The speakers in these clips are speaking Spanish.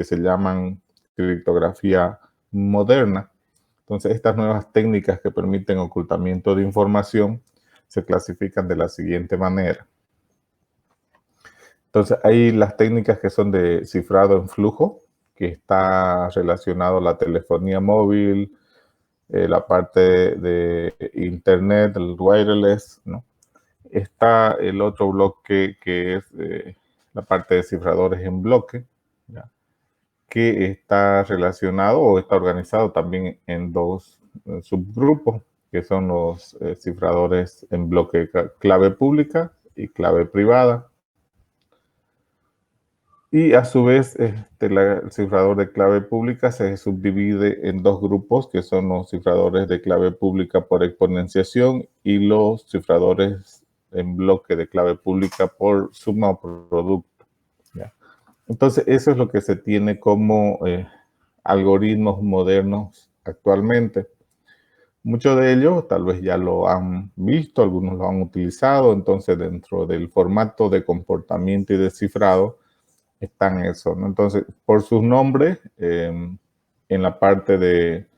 que se llaman criptografía moderna. Entonces, estas nuevas técnicas que permiten ocultamiento de información se clasifican de la siguiente manera. Entonces, hay las técnicas que son de cifrado en flujo, que está relacionado a la telefonía móvil, la parte de internet, el wireless, ¿no? Está el otro bloque que es la parte de cifradores en bloque, ¿ya? Que está relacionado o está organizado también en dos subgrupos, que son los cifradores en bloque clave pública y clave privada. Y a su vez, el cifrador de clave pública se subdivide en dos grupos, que son los cifradores de clave pública por exponenciación y los cifradores en bloque de clave pública por suma o producto, ¿ya? Entonces, eso es lo que se tiene como algoritmos modernos actualmente. Muchos de ellos tal vez ya lo han visto, algunos lo han utilizado. Entonces, dentro del formato de comportamiento y descifrado están eso, ¿no? Entonces, por sus nombres, en la parte de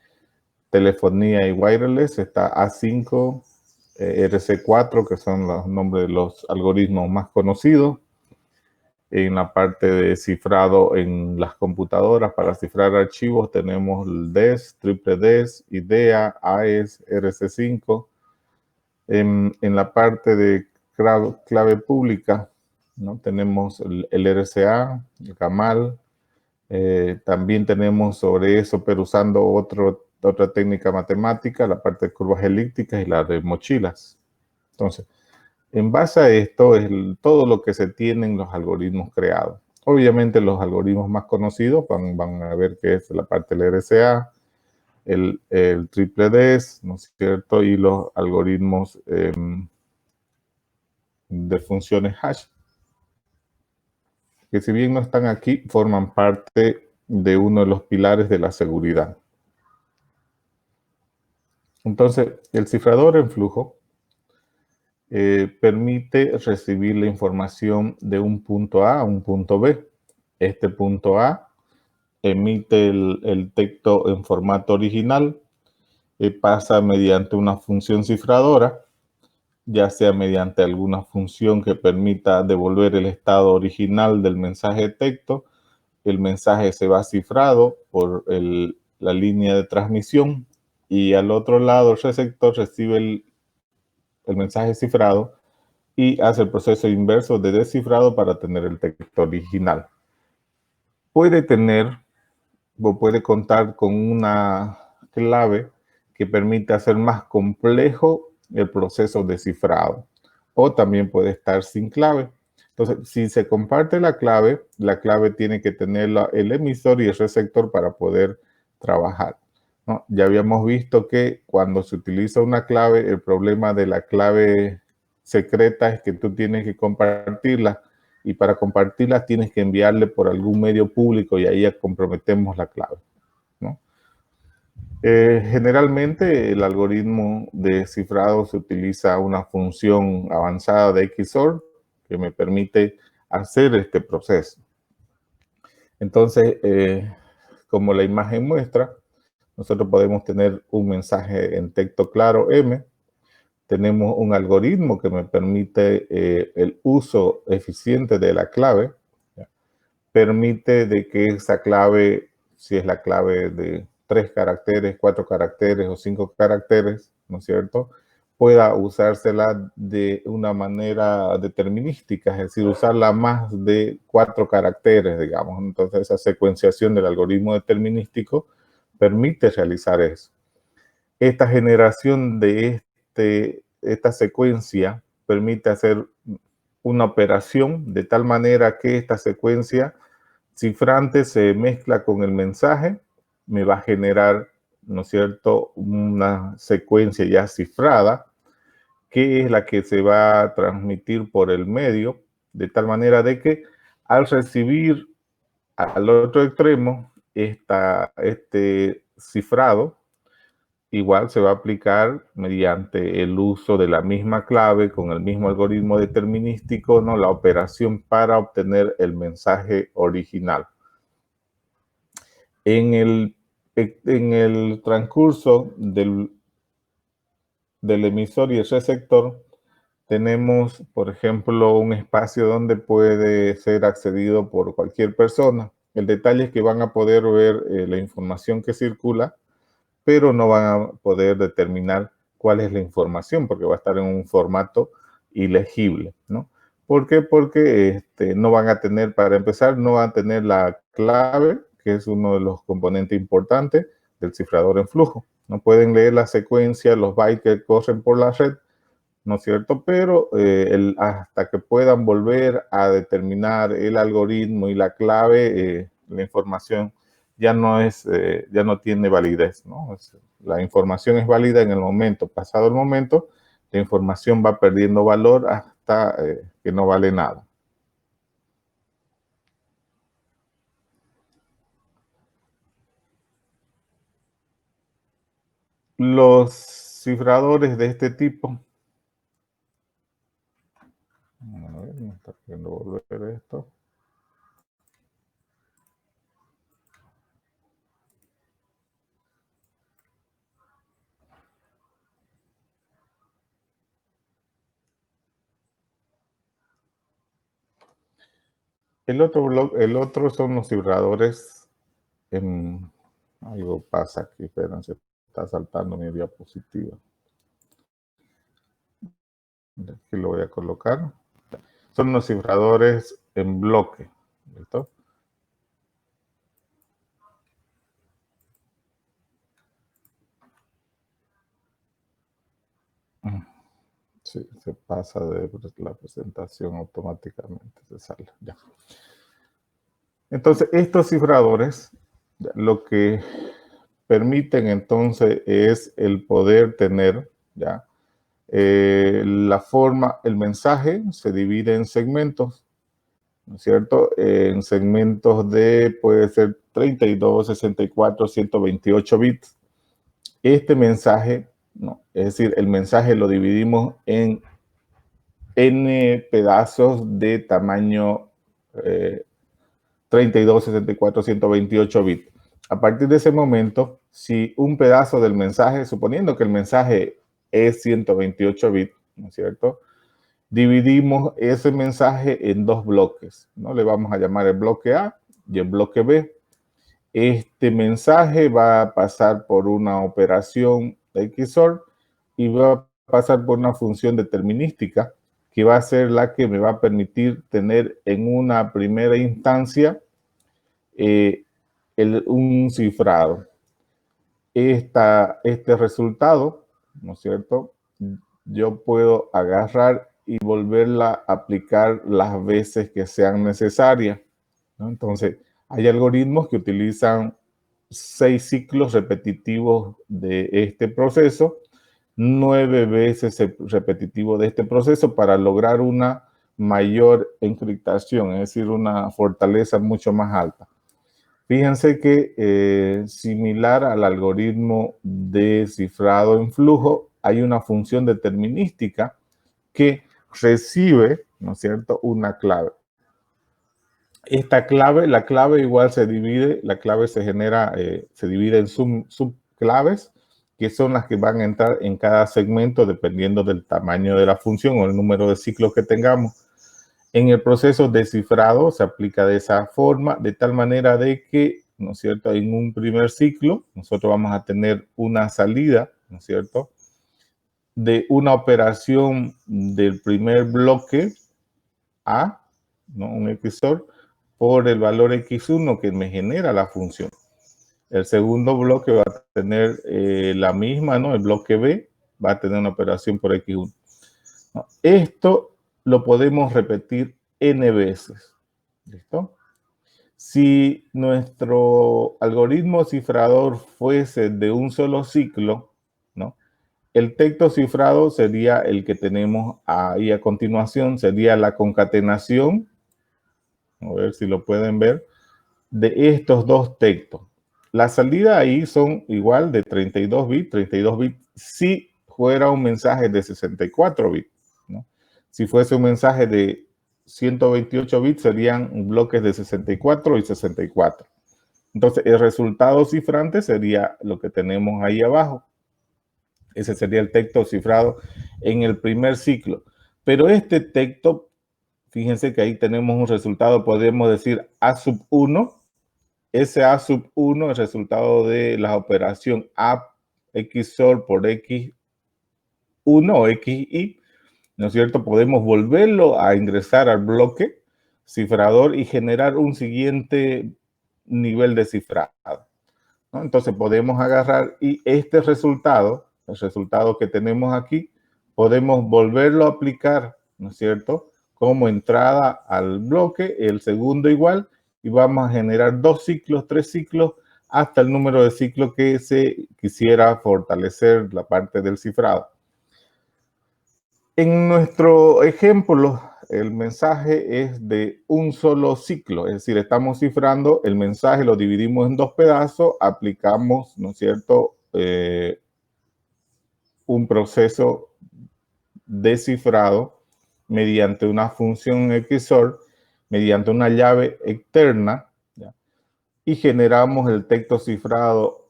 telefonía y wireless está A5, RC4, que son los nombres de los algoritmos más conocidos. En la parte de cifrado en las computadoras para cifrar archivos tenemos el DES, triple DES, IDEA, AES, RC5. En la parte de clave pública, ¿no? Tenemos el RCA, el CAMAL. También tenemos sobre eso, pero usando otra técnica matemática, la parte de curvas elípticas y la de mochilas. Entonces, en base a esto es todo lo que se tiene en los algoritmos creados. Obviamente los algoritmos más conocidos van a ver que es la parte del RCA, el triple DES, ¿no es cierto? Y los algoritmos de funciones hash, que si bien no están aquí, forman parte de uno de los pilares de la seguridad. Entonces, el cifrador en flujo permite recibir la información de un punto A a un punto B. Este punto A emite el texto en formato original, pasa mediante una función cifradora, ya sea mediante alguna función que permita devolver el estado original del mensaje de texto. El mensaje se va cifrado por la línea de transmisión y al otro lado el receptor recibe el mensaje cifrado y hace el proceso inverso de descifrado para tener el texto original. Puede contar con una clave que permite hacer más complejo el proceso de cifrado, o también puede estar sin clave. Entonces, si se comparte la clave tiene que tener el emisor y el receptor para poder trabajar, ¿no? Ya habíamos visto que cuando se utiliza una clave, el problema de la clave secreta es que tú tienes que compartirla, y para compartirla tienes que enviarle por algún medio público y ahí ya comprometemos la clave, ¿no? Generalmente el algoritmo de cifrado se utiliza una función avanzada de XOR que me permite hacer este proceso. Entonces, como la imagen muestra, nosotros podemos tener un mensaje en texto claro M. Tenemos un algoritmo que me permite el uso eficiente de la clave. ¿Ya? Permite de que esa clave, si es la clave de 3 caracteres, 4 caracteres o 5 caracteres, ¿no es cierto?, pueda usársela de una manera determinística, es decir, usarla más de 4 caracteres, digamos. Entonces, esa secuenciación del algoritmo determinístico permite realizar eso. Esta generación de esta secuencia permite hacer una operación de tal manera que esta secuencia cifrante se mezcla con el mensaje, me va a generar, ¿no es cierto?, una secuencia ya cifrada, que es la que se va a transmitir por el medio, de tal manera de que al recibir al otro extremo este cifrado, igual se va a aplicar mediante el uso de la misma clave con el mismo algoritmo determinístico, ¿no?, la operación para obtener el mensaje original. En el transcurso del emisor y el receptor, tenemos, por ejemplo, un espacio donde puede ser accedido por cualquier persona. El detalle es que van a poder ver la información que circula, pero no van a poder determinar cuál es la información, porque va a estar en un formato ilegible, ¿no? ¿Por qué? Porque no van a tener, para empezar, no van a tener la clave, que es uno de los componentes importantes del cifrador en flujo. No pueden leer la secuencia, los bytes que corren por la red, ¿no es cierto? Pero hasta que puedan volver a determinar el algoritmo y la clave, la información ya no tiene validez, ¿no? La información es válida en el momento. Pasado el momento, la información va perdiendo valor hasta que no vale nada. Los cifradores de este tipo, a ver, me está queriendo volver esto. El otro son los cifradores en, algo pasa aquí, espérense, está saltando mi diapositiva. Aquí lo voy a colocar. Son los cifradores en bloque, ¿listo? Sí, se pasa de la presentación automáticamente, se sale, ya. Entonces, estos cifradores, lo que permiten entonces es el poder tener, ya, la forma, el mensaje se divide en segmentos, ¿no es cierto? En segmentos de, puede ser 32, 64, 128 bits. Este mensaje, no, es decir, el mensaje lo dividimos en n pedazos de tamaño 32, 64, 128 bits. A partir de ese momento, si un pedazo del mensaje, suponiendo que el mensaje es 128 bits, ¿no es cierto? Dividimos ese mensaje en dos bloques, ¿no? Le vamos a llamar el bloque A y el bloque B. Este mensaje va a pasar por una operación de XOR y va a pasar por una función determinística que va a ser la que me va a permitir tener en una primera instancia un cifrado. Este resultado, ¿no es cierto? Yo puedo agarrar y volverla a aplicar las veces que sean necesarias, ¿no? Entonces, hay algoritmos que utilizan 6 ciclos repetitivos de este proceso, 9 veces repetitivo de este proceso para lograr una mayor encriptación, es decir, una fortaleza mucho más alta. Fíjense que similar al algoritmo de cifrado en flujo, hay una función determinística que recibe, ¿no es cierto?, una clave. Esta clave, la clave igual se divide, la clave se genera, se divide en subclaves, que son las que van a entrar en cada segmento dependiendo del tamaño de la función o el número de ciclos que tengamos. En el proceso de cifrado se aplica de esa forma, de tal manera de que, ¿no es cierto?, en un primer ciclo nosotros vamos a tener una salida, ¿no es cierto?, de una operación del primer bloque A, ¿no?, un XOR, por el valor X1 que me genera la función. El segundo bloque va a tener la misma, ¿no? El bloque B va a tener una operación por X1. ¿No? Esto lo podemos repetir n veces. ¿Listo? Si nuestro algoritmo cifrador fuese de un solo ciclo, ¿no?, el texto cifrado sería el que tenemos ahí a continuación, sería la concatenación, a ver si lo pueden ver, de estos dos textos. La salida ahí son igual de 32 bits si fuera un mensaje de 64 bits, ¿no? Si fuese un mensaje de 128 bits serían bloques de 64 y 64. Entonces, el resultado cifrante sería lo que tenemos ahí abajo. Ese sería el texto cifrado en el primer ciclo. Pero este texto, fíjense que ahí tenemos un resultado, podemos decir A sub 1. Ese A sub 1, el resultado de la operación A XOR por X1 o XY, ¿no es cierto? Podemos volverlo a ingresar al bloque cifrador y generar un siguiente nivel de cifrado, ¿no? Entonces podemos agarrar y este resultado, el resultado que tenemos aquí, podemos volverlo a aplicar, ¿no es cierto? Como entrada al bloque, el segundo igual, y vamos a generar 2 ciclos, 3 ciclos, hasta el número de ciclos que se quisiera fortalecer la parte del cifrado. En nuestro ejemplo, el mensaje es de un solo ciclo, es decir, estamos cifrando el mensaje, lo dividimos en 2 pedazos, aplicamos, ¿no es cierto?, un proceso de cifrado mediante una función XOR, mediante una llave externa, ¿ya?, y generamos el texto cifrado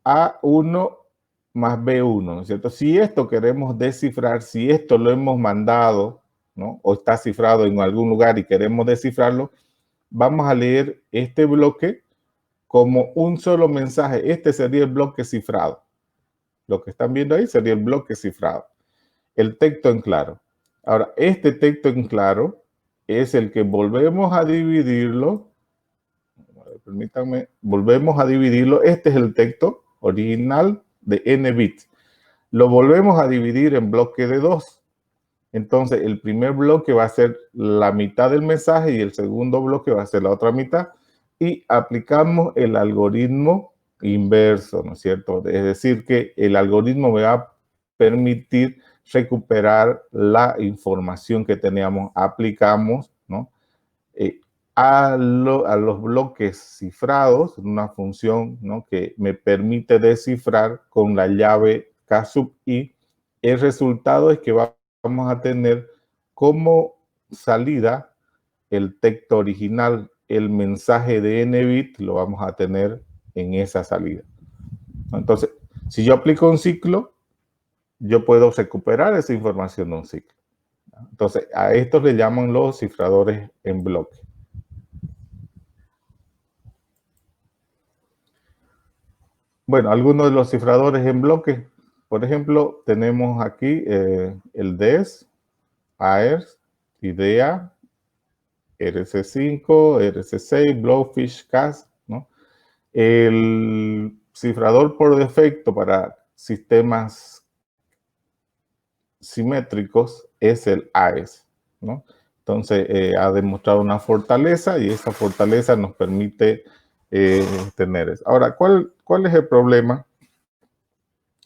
A1 más B1, ¿no es cierto? Si esto queremos descifrar, si esto lo hemos mandado, ¿no?, o está cifrado en algún lugar y queremos descifrarlo, vamos a leer este bloque como un solo mensaje. Este sería el bloque cifrado. Lo que están viendo ahí sería el bloque cifrado. El texto en claro. Ahora, este texto en claro es el que volvemos a dividirlo. Permítanme, volvemos a dividirlo. Este es el texto original de n bits. Lo volvemos a dividir en bloque de 2. Entonces, el primer bloque va a ser la mitad del mensaje y el segundo bloque va a ser la otra mitad. Y aplicamos el algoritmo inverso, ¿no es cierto? Es decir, que el algoritmo me va a permitir recuperar la información que teníamos. Aplicamos, ¿no?, a los bloques cifrados, una función, ¿no?, que me permite descifrar con la llave K sub I. El resultado es que vamos a tener como salida el texto original, el mensaje de n bit lo vamos a tener en esa salida. Entonces, si yo aplico un ciclo, yo puedo recuperar esa información de un ciclo. Entonces, a estos le llaman los cifradores en bloque. Bueno, algunos de los cifradores en bloque, por ejemplo, tenemos aquí el DES, AERS, IDEA, RC5, RC6, Blowfish, CAS, ¿no? El cifrador por defecto para sistemas simétricos es el AES, ¿no? Entonces, ha demostrado una fortaleza y esa fortaleza nos permite tener eso. Ahora, ¿cuál es el problema?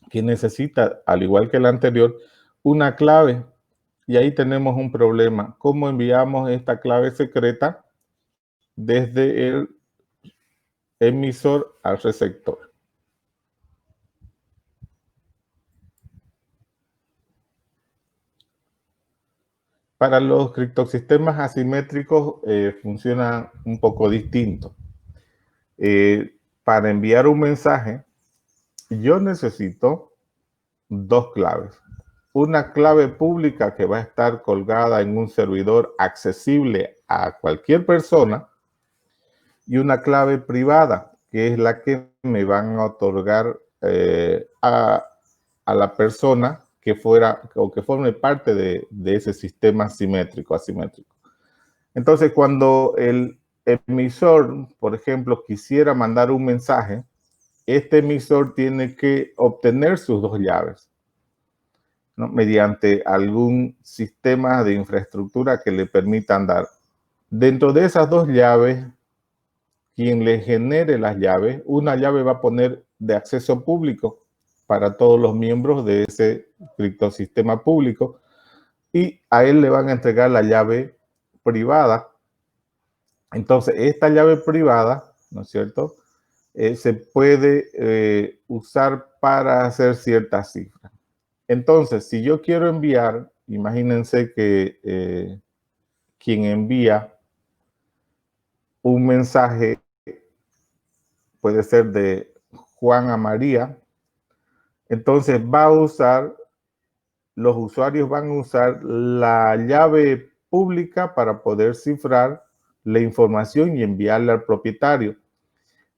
Que necesita, al igual que el anterior, una clave. Y ahí tenemos un problema. ¿Cómo enviamos esta clave secreta desde el emisor al receptor? Para los criptosistemas asimétricos funciona un poco distinto. Para enviar un mensaje, yo necesito 2 claves. Una clave pública que va a estar colgada en un servidor accesible a cualquier persona y una clave privada, que es la que me van a otorgar a la persona que fuera o que forme parte de ese sistema simétrico, asimétrico. Entonces, cuando el emisor, por ejemplo, quisiera mandar un mensaje, este emisor tiene que obtener sus 2 llaves, ¿no?, mediante algún sistema de infraestructura que le permitan dar. Dentro de esas 2 llaves, quien le genere las llaves, una llave va a poner de acceso público para todos los miembros de ese criptosistema público y a él le van a entregar la llave privada. Entonces, esta llave privada, ¿no es cierto?, se puede usar para hacer ciertas cifras. Entonces, si yo quiero enviar, imagínense que quien envía un mensaje puede ser de Juan a María. Entonces los usuarios van a usar la llave pública para poder cifrar la información y enviarla al propietario.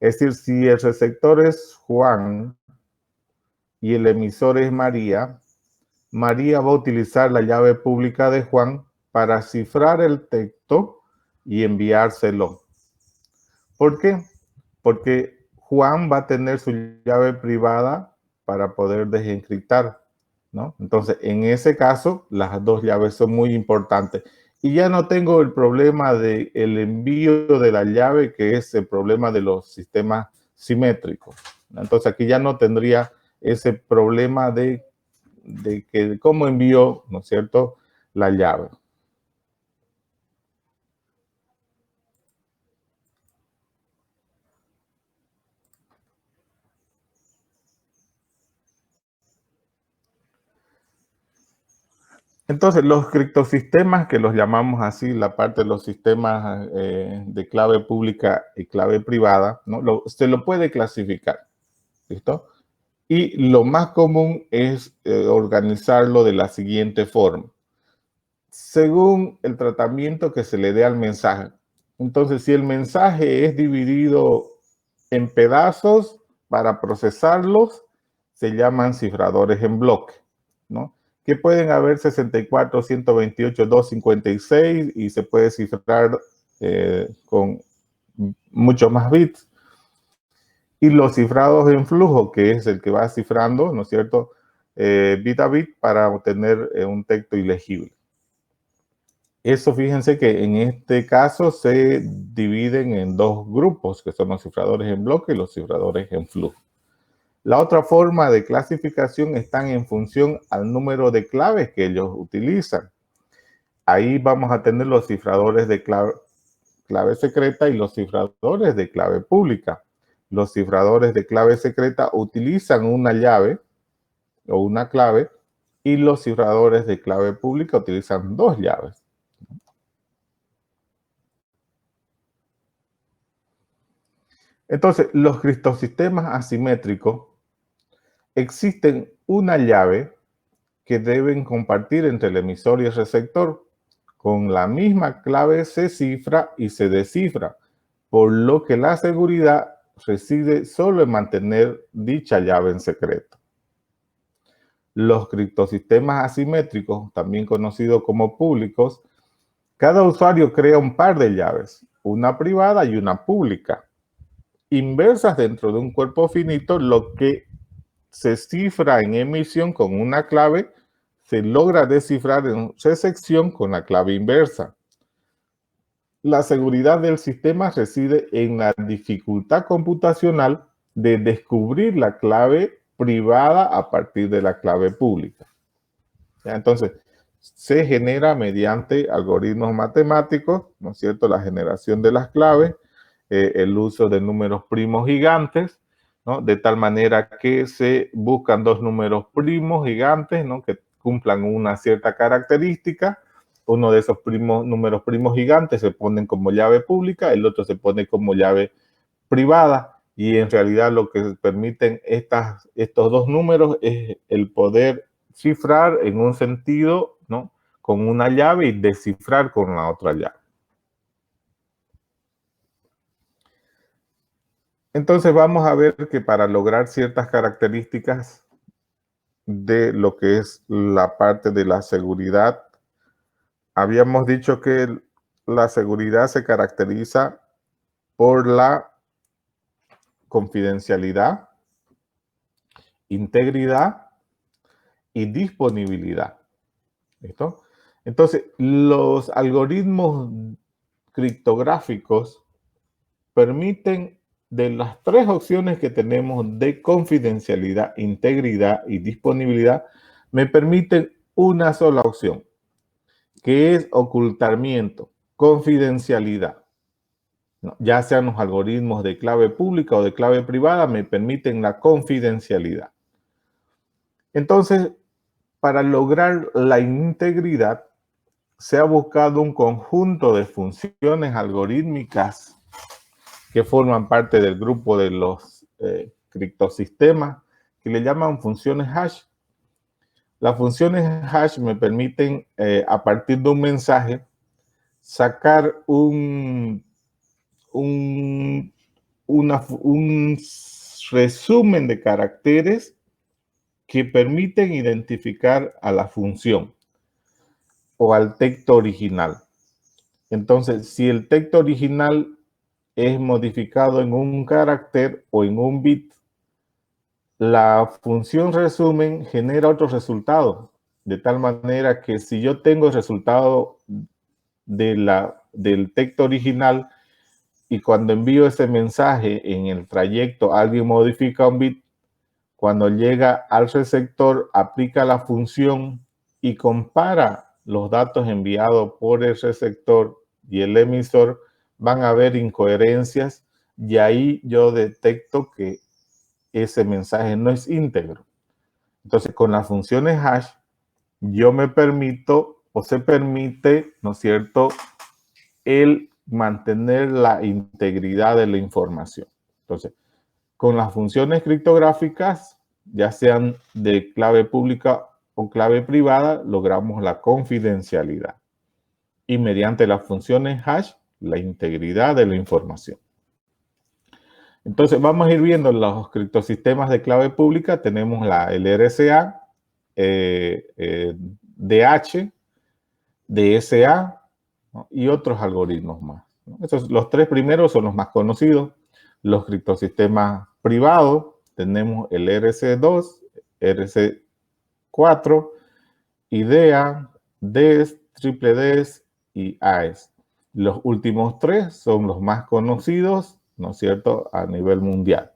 Es decir, si el receptor es Juan y el emisor es María, María va a utilizar la llave pública de Juan para cifrar el texto y enviárselo. ¿Por qué? Porque Juan va a tener su llave privada para poder desencriptar, ¿no? Entonces, en ese caso, las dos llaves son muy importantes. Y ya no tengo el problema del envío de la llave, que es el problema de los sistemas simétricos. Entonces, aquí ya no tendría ese problema de que cómo envío, ¿no es cierto?, la llave. Entonces, los criptosistemas, que los llamamos así, la parte de los sistemas de clave pública y clave privada, ¿no? Se lo puede clasificar, ¿listo? Y lo más común es organizarlo de la siguiente forma, según el tratamiento que se le dé al mensaje. Entonces, si el mensaje es dividido en pedazos para procesarlos, se llaman cifradores en bloque, ¿no? Que pueden haber 64, 128, 256 y se puede cifrar con muchos más bits. Y los cifrados en flujo, que es el que va cifrando, ¿no es cierto?, bit a bit para obtener un texto ilegible. Eso, fíjense que en este caso se dividen en dos grupos, que son los cifradores en bloque y los cifradores en flujo. La otra forma de clasificación están en función al número de claves que ellos utilizan. Ahí vamos a tener los cifradores de clave secreta y los cifradores de clave pública. Los cifradores de clave secreta utilizan una llave o una clave y los cifradores de clave pública utilizan dos llaves. Entonces, los criptosistemas asimétricos existen una llave que deben compartir entre el emisor y el receptor. Con la misma clave se cifra y se descifra, por lo que la seguridad reside solo en mantener dicha llave en secreto. Los criptosistemas asimétricos, también conocidos como públicos, cada usuario crea un par de llaves, una privada y una pública, inversas dentro de un cuerpo finito. Lo que se cifra en emisión con una clave se logra descifrar en recepción con la clave inversa. La seguridad del sistema reside en la dificultad computacional de descubrir la clave privada a partir de la clave pública. Entonces, se genera mediante algoritmos matemáticos, ¿no es cierto?, la generación de las claves, el uso de números primos gigantes, ¿no?, de tal manera que se buscan dos números primos gigantes, ¿no?, que cumplan una cierta característica. Uno de esos números primos gigantes se ponen como llave pública, el otro se pone como llave privada, y en realidad lo que permiten estos dos números es el poder cifrar en un sentido, ¿no?, con una llave y descifrar con la otra llave. Entonces vamos a ver que para lograr ciertas características de lo que es la parte de la seguridad, habíamos dicho que la seguridad se caracteriza por la confidencialidad, integridad y disponibilidad. ¿Listo? Entonces, los algoritmos criptográficos permiten, de las tres opciones que tenemos de confidencialidad, integridad y disponibilidad, me permiten una sola opción, que es ocultamiento, confidencialidad. ¿No? Ya sean los algoritmos de clave pública o de clave privada, me permiten la confidencialidad. Entonces, para lograr la integridad, se ha buscado un conjunto de funciones algorítmicas que forman parte del grupo de los criptosistemas, que le llaman funciones hash. Las funciones hash me permiten, a partir de un mensaje, sacar un resumen de caracteres que permiten identificar a la función o al texto original. Entonces, si el texto original es modificado en un carácter o en un bit, la función resumen genera otro resultado, de tal manera que si yo tengo el resultado del texto original y cuando envío ese mensaje en el trayecto alguien modifica un bit, cuando llega al receptor aplica la función y compara los datos enviados por el receptor y el emisor, van a haber incoherencias y ahí yo detecto que ese mensaje no es íntegro. Entonces, con las funciones hash, yo me permito o se permite, ¿no es cierto?, el mantener la integridad de la información. Entonces, con las funciones criptográficas, ya sean de clave pública o clave privada, logramos la confidencialidad. Y mediante las funciones hash, la integridad de la información. Entonces, vamos a ir viendo los criptosistemas de clave pública. Tenemos el RSA, DH, DSA, ¿no?, y otros algoritmos más, ¿no? Los tres primeros son los más conocidos. Los criptosistemas privados, tenemos el RC2, RC4, IDEA, DES, triple DES y AES. Los últimos tres son los más conocidos, ¿no es cierto?, a nivel mundial.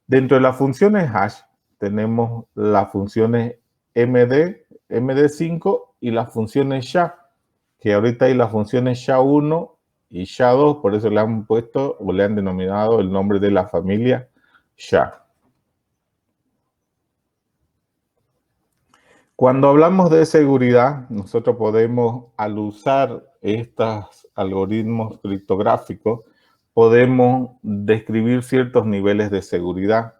Dentro de las funciones hash tenemos las funciones MD5 y las funciones SHA, que ahorita hay las funciones SHA-1 y SHA-2, por eso le han puesto o le han denominado el nombre de la familia SHA. Cuando hablamos de seguridad, nosotros podemos, al usar estos algoritmos criptográficos, podemos describir ciertos niveles de seguridad.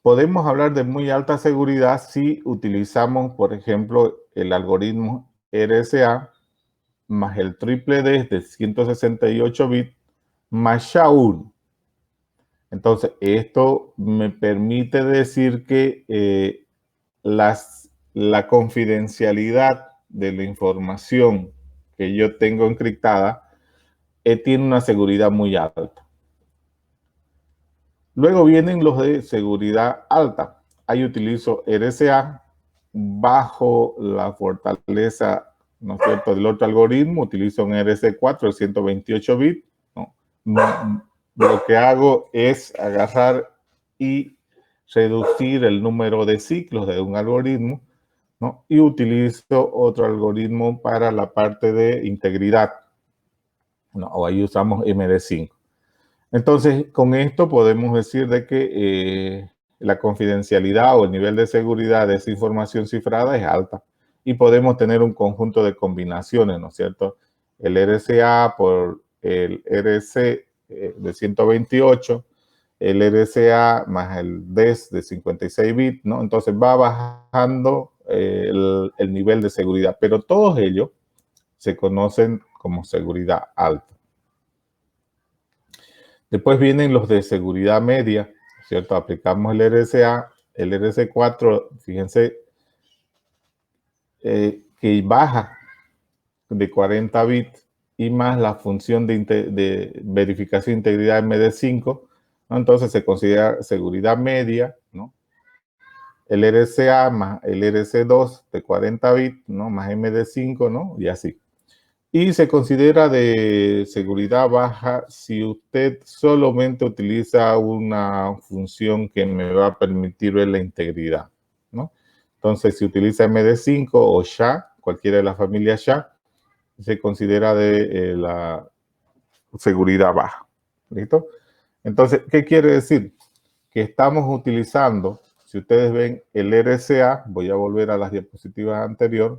Podemos hablar de muy alta seguridad si utilizamos, por ejemplo, el algoritmo RSA más el triple D de 168 bits más SHA-1. Entonces, esto me permite decir que la confidencialidad de la información que yo tengo encriptada tiene una seguridad muy alta. Luego vienen los de seguridad alta. Ahí utilizo RSA bajo la fortaleza, ¿no es cierto?, del otro algoritmo. Utilizo un RC4 de 128 bits, ¿no? Lo que hago es agarrar y reducir el número de ciclos de un algoritmo, ¿no?, y utilizo otro algoritmo para la parte de integridad, ¿no?, o ahí usamos MD5. Entonces, con esto podemos decir de que la confidencialidad o el nivel de seguridad de esa información cifrada es alta y podemos tener un conjunto de combinaciones, ¿no es cierto? El RSA por el RC de 128, el RSA más el DES de 56 bits, ¿no? Entonces va bajando el nivel de seguridad, pero todos ellos se conocen como seguridad alta. Después vienen los de seguridad media, ¿cierto? Aplicamos el RSA, el RC4, fíjense que baja de 40 bits y más la función de verificación de integridad MD5, ¿no? Entonces se considera seguridad media, ¿no? El RSA más el RC2 de 40 bits, ¿no?, más MD5, ¿no?, y así. Y se considera de seguridad baja si usted solamente utiliza una función que me va a permitir ver la integridad, ¿no? Entonces, si utiliza MD5 o SHA, cualquiera de las familias SHA, se considera de la seguridad baja. ¿Listo? Entonces, ¿qué quiere decir? Que estamos utilizando, si ustedes ven el RSA, voy a volver a las diapositivas anteriores,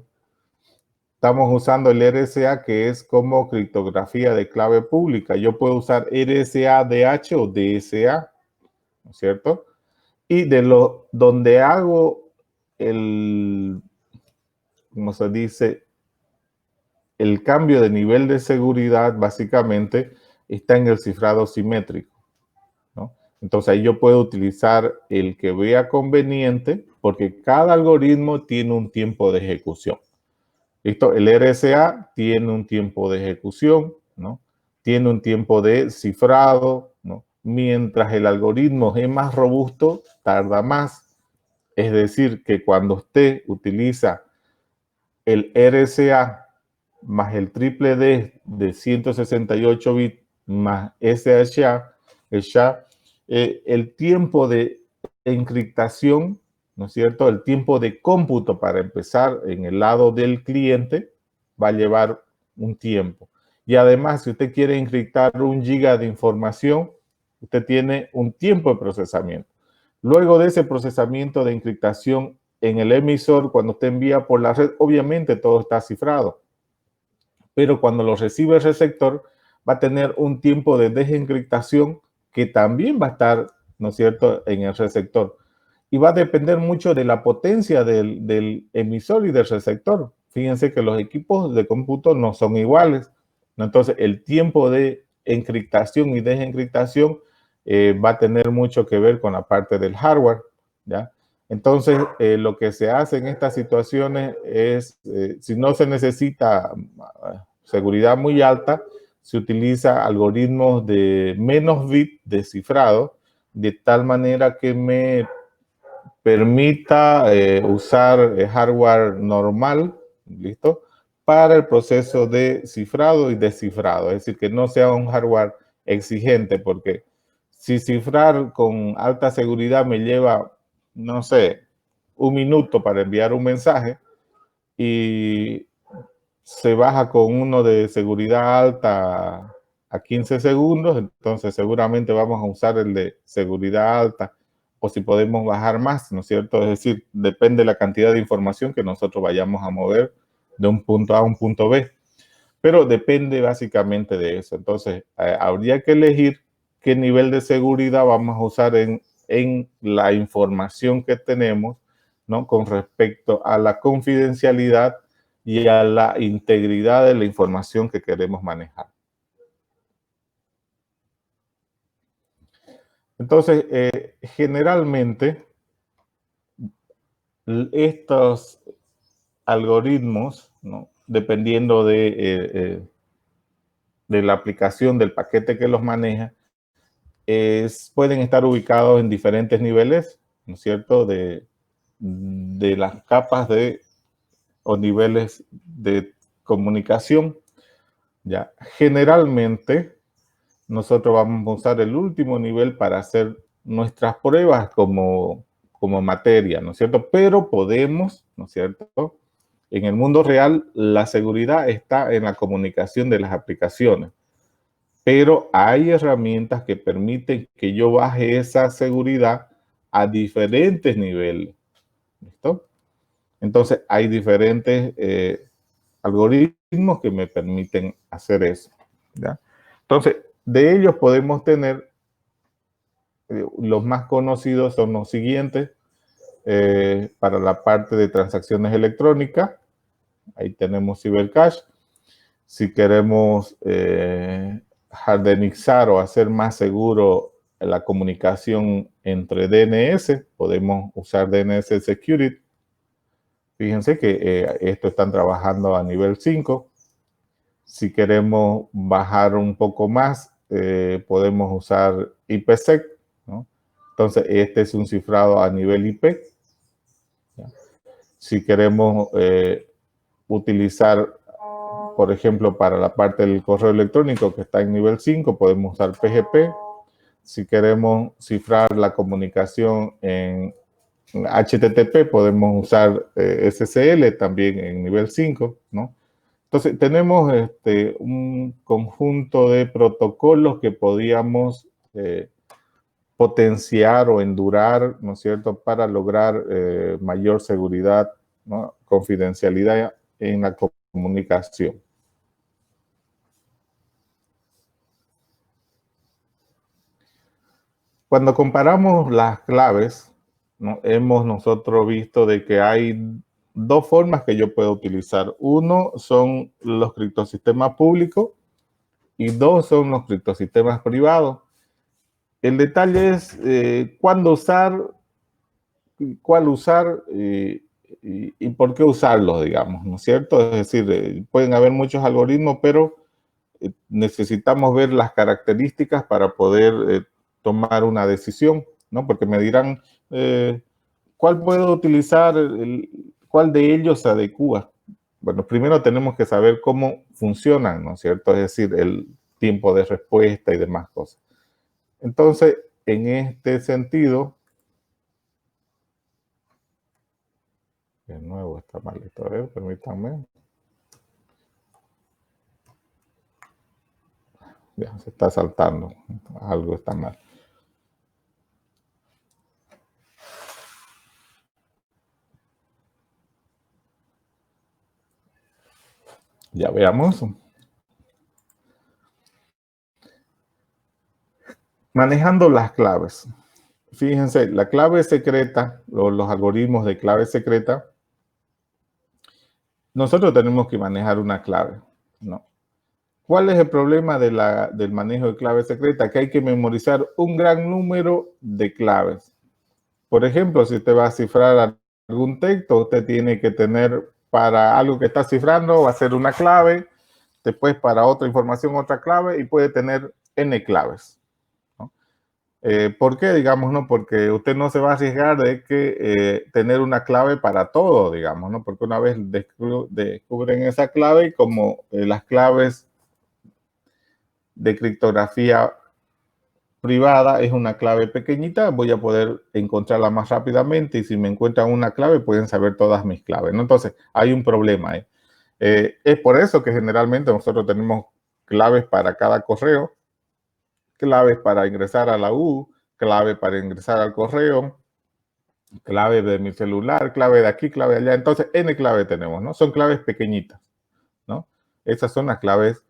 estamos usando el RSA, que es como criptografía de clave pública. Yo puedo usar RSA-DH o DSA, ¿no es cierto? Y donde hago como se dice, el cambio de nivel de seguridad básicamente está en el cifrado simétrico, ¿no? Entonces ahí yo puedo utilizar el que vea conveniente porque cada algoritmo tiene un tiempo de ejecución. ¿Listo? El RSA tiene un tiempo de ejecución, ¿no? Tiene un tiempo de cifrado, ¿no? Mientras el algoritmo es más robusto, tarda más. Es decir, que cuando usted utiliza el RSA más el triple D de 168 bits más SHA, el tiempo de encriptación, ¿no es cierto? El tiempo de cómputo para empezar en el lado del cliente va a llevar un tiempo. Y además, si usted quiere encriptar 1 GB de información, usted tiene un tiempo de procesamiento. Luego de ese procesamiento de encriptación en el emisor, cuando usted envía por la red, obviamente todo está cifrado. Pero cuando lo recibe el receptor, va a tener un tiempo de desencriptación que también va a estar, ¿no es cierto?, en el receptor. Y va a depender mucho de la potencia del emisor y del receptor. Fíjense que los equipos de cómputo no son iguales. Entonces, el tiempo de encriptación y desencriptación va a tener mucho que ver con la parte del hardware, ¿ya? Entonces, lo que se hace en estas situaciones es, si no se necesita seguridad muy alta, se utiliza algoritmos de menos bits de cifrado, de tal manera que me permita usar hardware normal, ¿listo? Para el proceso de cifrado y descifrado. Es decir, que no sea un hardware exigente, porque si cifrar con alta seguridad me lleva, no sé, 1 minuto para enviar un mensaje y se baja con uno de seguridad alta a 15 segundos, entonces seguramente vamos a usar el de seguridad alta o si podemos bajar más, ¿no es cierto? Es decir, depende de la cantidad de información que nosotros vayamos a mover de un punto A a un punto B, pero depende básicamente de eso. Entonces, habría que elegir qué nivel de seguridad vamos a usar en la información que tenemos, ¿no? Con respecto a la confidencialidad y a la integridad de la información que queremos manejar. Entonces, generalmente, estos algoritmos, ¿no? Dependiendo de la aplicación del paquete que los maneja, pueden estar ubicados en diferentes niveles, ¿no es cierto?, de las capas o niveles de comunicación. Ya, generalmente, nosotros vamos a usar el último nivel para hacer nuestras pruebas como materia, ¿no es cierto? Pero podemos, ¿no es cierto? En el mundo real, la seguridad está en la comunicación de las aplicaciones, pero hay herramientas que permiten que yo baje esa seguridad a diferentes niveles, ¿listo? Entonces, hay diferentes algoritmos que me permiten hacer eso, ¿ya? Entonces, de ellos podemos tener, los más conocidos son los siguientes, para la parte de transacciones electrónicas, ahí tenemos Cybercash. Si queremos hardenizar o hacer más seguro la comunicación entre DNS, podemos usar DNS Security. Fíjense que esto están trabajando a nivel 5. Si queremos bajar un poco más, podemos usar IPsec, ¿no? Entonces, este es un cifrado a nivel IP. ¿Ya? Si queremos utilizar, por ejemplo, para la parte del correo electrónico que está en nivel 5, podemos usar PGP. Si queremos cifrar la comunicación en HTTP, podemos usar SSL también en nivel 5, ¿no? Entonces, tenemos un conjunto de protocolos que podíamos potenciar o endurar, ¿no es cierto?, para lograr mayor seguridad, ¿no?, confidencialidad en la comunicación. Cuando comparamos las claves, ¿no? Hemos nosotros visto de que hay dos formas que yo puedo utilizar. Uno son los criptosistemas públicos y dos son los criptosistemas privados. El detalle es cuándo usar, cuál usar y por qué usarlos, digamos, ¿no es cierto? Es decir, pueden haber muchos algoritmos, pero necesitamos ver las características para poder tomar una decisión, ¿no? Porque me dirán, ¿cuál puedo utilizar? ¿Cuál de ellos se adecua? Bueno, primero tenemos que saber cómo funcionan, ¿no es cierto? Es decir, el tiempo de respuesta y demás cosas. Entonces, en este sentido, de nuevo está mal esto, a ver, permítanme. Ya se está saltando, algo está mal. Ya veamos. Manejando las claves. Fíjense, la clave secreta, los algoritmos de clave secreta, nosotros tenemos que manejar una clave, ¿no? ¿Cuál es el problema del manejo de clave secreta? Que hay que memorizar un gran número de claves. Por ejemplo, si usted va a cifrar algún texto, usted tiene que tener para algo que está cifrando, va a ser una clave, después para otra información otra clave y puede tener n claves. ¿Por qué? Digamos, ¿no? Porque usted no se va a arriesgar de que tener una clave para todo, digamos, ¿no? Porque una vez descubren esa clave, como las claves de criptografía privada es una clave pequeñita, voy a poder encontrarla más rápidamente y si me encuentran una clave pueden saber todas mis claves, ¿no? Entonces, hay un problema ahí. Es por eso que generalmente nosotros tenemos claves para cada correo, claves para ingresar a la U, clave para ingresar al correo, clave de mi celular, clave de aquí, clave de allá. Entonces, N clave tenemos, ¿no? Son claves pequeñitas, ¿no? Esas son las claves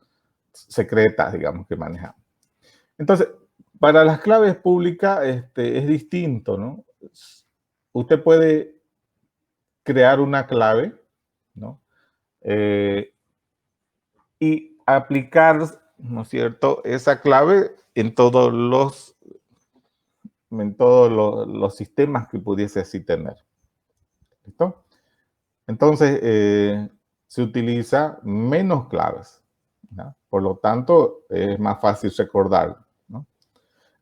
secretas, digamos, que manejamos. Entonces, para las claves públicas es distinto, ¿no? Usted puede crear una clave, ¿no? Y aplicar, ¿no es cierto?, esa clave en todos los sistemas que pudiese así tener. ¿Listo? Entonces, se utiliza menos claves, ¿no? Por lo tanto, es más fácil recordar, ¿no?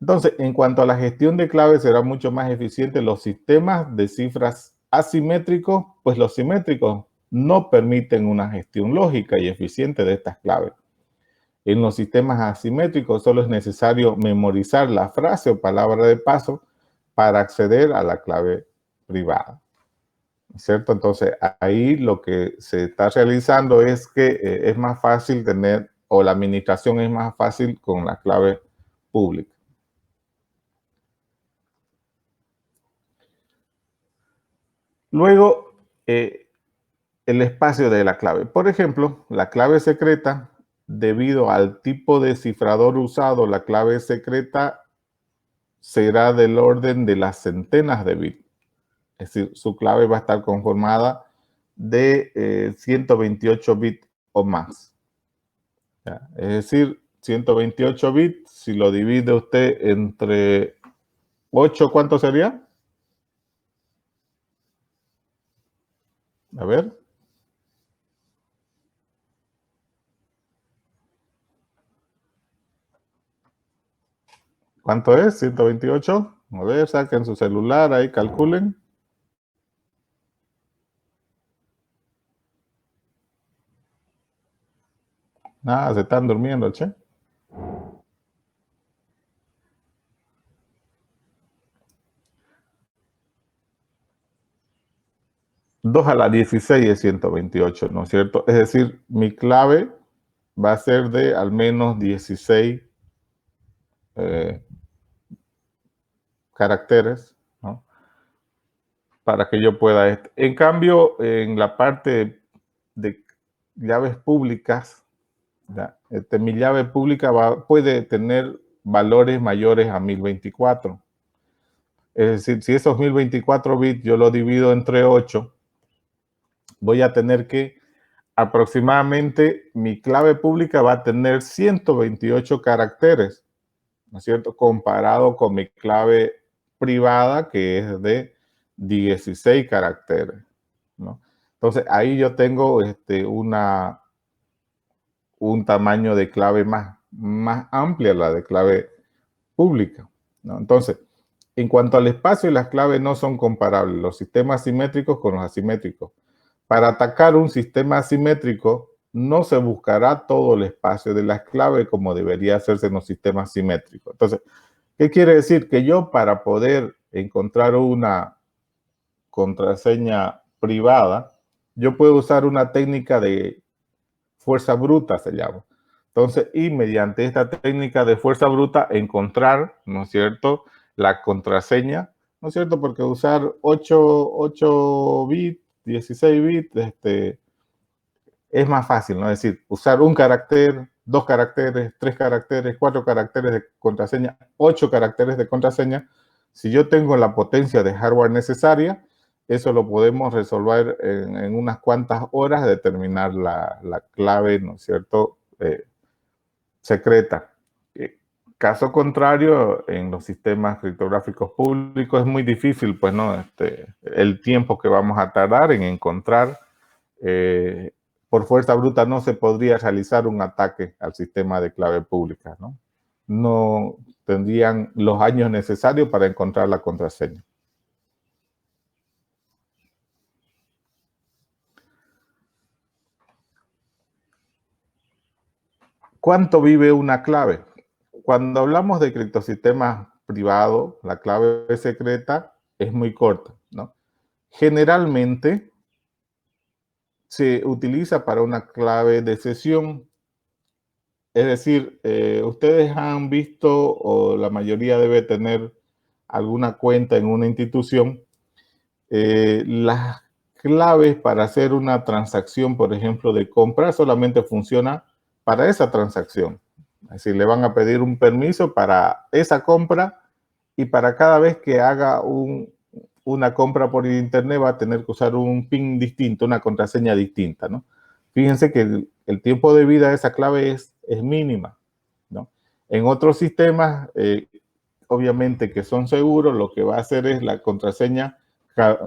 Entonces, en cuanto a la gestión de claves, será mucho más eficiente los sistemas de cifras asimétricos, pues los simétricos no permiten una gestión lógica y eficiente de estas claves. En los sistemas asimétricos solo es necesario memorizar la frase o palabra de paso para acceder a la clave privada, ¿cierto? Entonces, ahí lo que se está realizando es que es más fácil tener, o la administración es más fácil con la clave pública. Luego, el espacio de la clave. Por ejemplo, la clave secreta, debido al tipo de cifrador usado, la clave secreta será del orden de las centenas de bits. Es decir, su clave va a estar conformada de 128 bits o más. ¿Ya? Es decir, 128 bits, si lo divide usted entre 8, ¿cuánto sería? A ver. ¿Cuánto es? 128. A ver, saquen su celular, ahí calculen. Ah, se están durmiendo, che. 2 a la 16 es 128, ¿no es cierto? Es decir, mi clave va a ser de al menos 16 eh, caracteres, ¿no? Para que yo pueda. En cambio, en la parte de llaves públicas, ¿ya? Mi llave pública puede tener valores mayores a 1024. Es decir, si esos 1024 bits yo lo divido entre 8, voy a tener que aproximadamente mi clave pública va a tener 128 caracteres, ¿no es cierto? Comparado con mi clave privada, que es de 16 caracteres, ¿no? Entonces, ahí yo tengo un tamaño de clave más amplia, la de clave pública, ¿no? Entonces, en cuanto al espacio, las claves no son comparables, los sistemas simétricos con los asimétricos. Para atacar un sistema asimétrico, no se buscará todo el espacio de las claves como debería hacerse en los sistemas simétricos. Entonces, ¿qué quiere decir? Que yo, para poder encontrar una contraseña privada, yo puedo usar una técnica de fuerza bruta, se llama. Entonces, y mediante esta técnica de fuerza bruta, encontrar, ¿no es cierto?, la contraseña, ¿no es cierto? Porque usar 8 bits, 16 bits, es más fácil, ¿no? Es decir, usar un carácter, 2 caracteres, 3 caracteres, 4 caracteres de contraseña, 8 caracteres de contraseña. Si yo tengo la potencia de hardware necesaria, eso lo podemos resolver en unas cuantas horas, determinar la clave, ¿no es cierto?, secreta. Caso contrario, en los sistemas criptográficos públicos es muy difícil, pues, ¿no? El tiempo que vamos a tardar en encontrar, por fuerza bruta no se podría realizar un ataque al sistema de clave pública, ¿no? No tendrían los años necesarios para encontrar la contraseña. ¿Cuánto vive una clave? Cuando hablamos de criptosistemas privados, la clave secreta es muy corta, ¿no? Generalmente se utiliza para una clave de sesión. Es decir, ustedes han visto, o la mayoría debe tener alguna cuenta en una institución, las claves para hacer una transacción, por ejemplo, de compra, solamente funciona para esa transacción. Es decir, le van a pedir un permiso para esa compra, y para cada vez que haga una compra por internet va a tener que usar un PIN distinto, una contraseña distinta, ¿no? Fíjense que el tiempo de vida de esa clave es mínima, ¿no? En otros sistemas, obviamente que son seguros, lo que va a hacer es la contraseña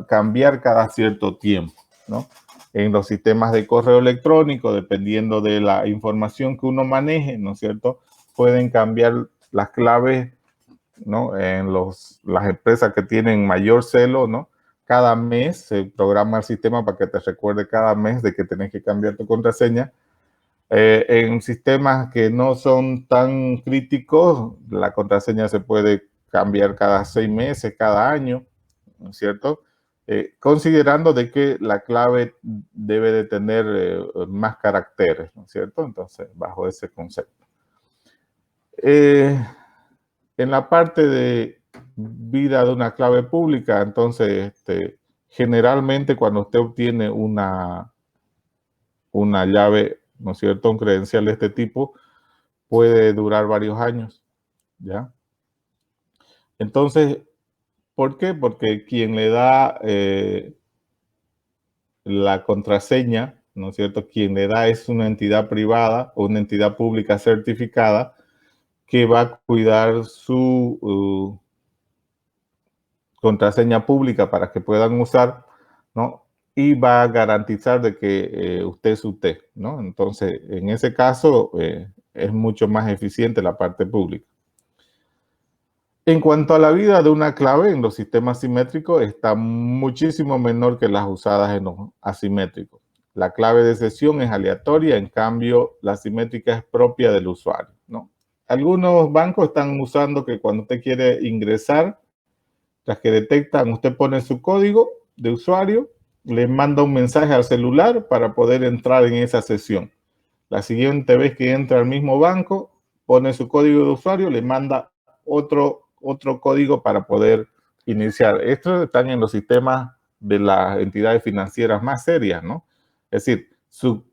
cambiar cada cierto tiempo, ¿no? En los sistemas de correo electrónico, dependiendo de la información que uno maneje, ¿no es cierto?, pueden cambiar las claves, ¿no? En las empresas que tienen mayor celo, ¿no? Cada mes se programa el sistema para que te recuerde cada mes de que tenés que cambiar tu contraseña. En sistemas que no son tan críticos, la contraseña se puede cambiar cada 6 meses, cada año, ¿no es cierto? Considerando de que la clave debe de tener más caracteres, ¿no es cierto? Entonces, bajo ese concepto. En la parte de vida de una clave pública, entonces, generalmente cuando usted obtiene una llave, ¿no es cierto?, un credencial de este tipo, puede durar varios años, ¿ya? Entonces, ¿por qué? Porque quien le da la contraseña, ¿no es cierto?, quien le da es una entidad privada o una entidad pública certificada que va a cuidar su contraseña pública para que puedan usar, ¿no? Y va a garantizar de que usted es usted, ¿no? Entonces, en ese caso, es mucho más eficiente la parte pública. En cuanto a la vida de una clave en los sistemas simétricos, está muchísimo menor que las usadas en los asimétricos. La clave de sesión es aleatoria, en cambio, la simétrica es propia del usuario, ¿no? Algunos bancos están usando que cuando usted quiere ingresar, las que detectan, usted pone su código de usuario, le manda un mensaje al celular para poder entrar en esa sesión. La siguiente vez que entra al mismo banco, pone su código de usuario, le manda otro código para poder iniciar. Estos están en los sistemas de las entidades financieras más serias, ¿no? Es decir, su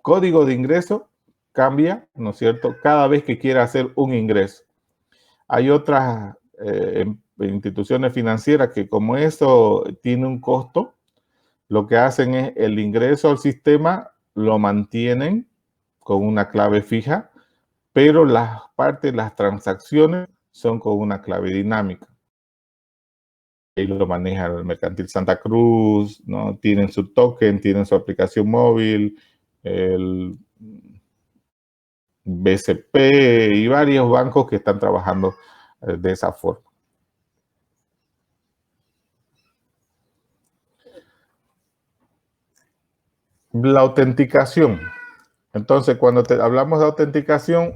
código de ingreso cambia, ¿no es cierto?, cada vez que quiera hacer un ingreso. Hay otras instituciones financieras que, como eso tiene un costo, lo que hacen es el ingreso al sistema lo mantienen con una clave fija, pero las partes, las transacciones son con una clave dinámica. Ahí lo maneja el Mercantil Santa Cruz, ¿no? Tienen su token, tienen su aplicación móvil, el BCP y varios bancos que están trabajando de esa forma. La autenticación. Entonces, cuando hablamos de autenticación,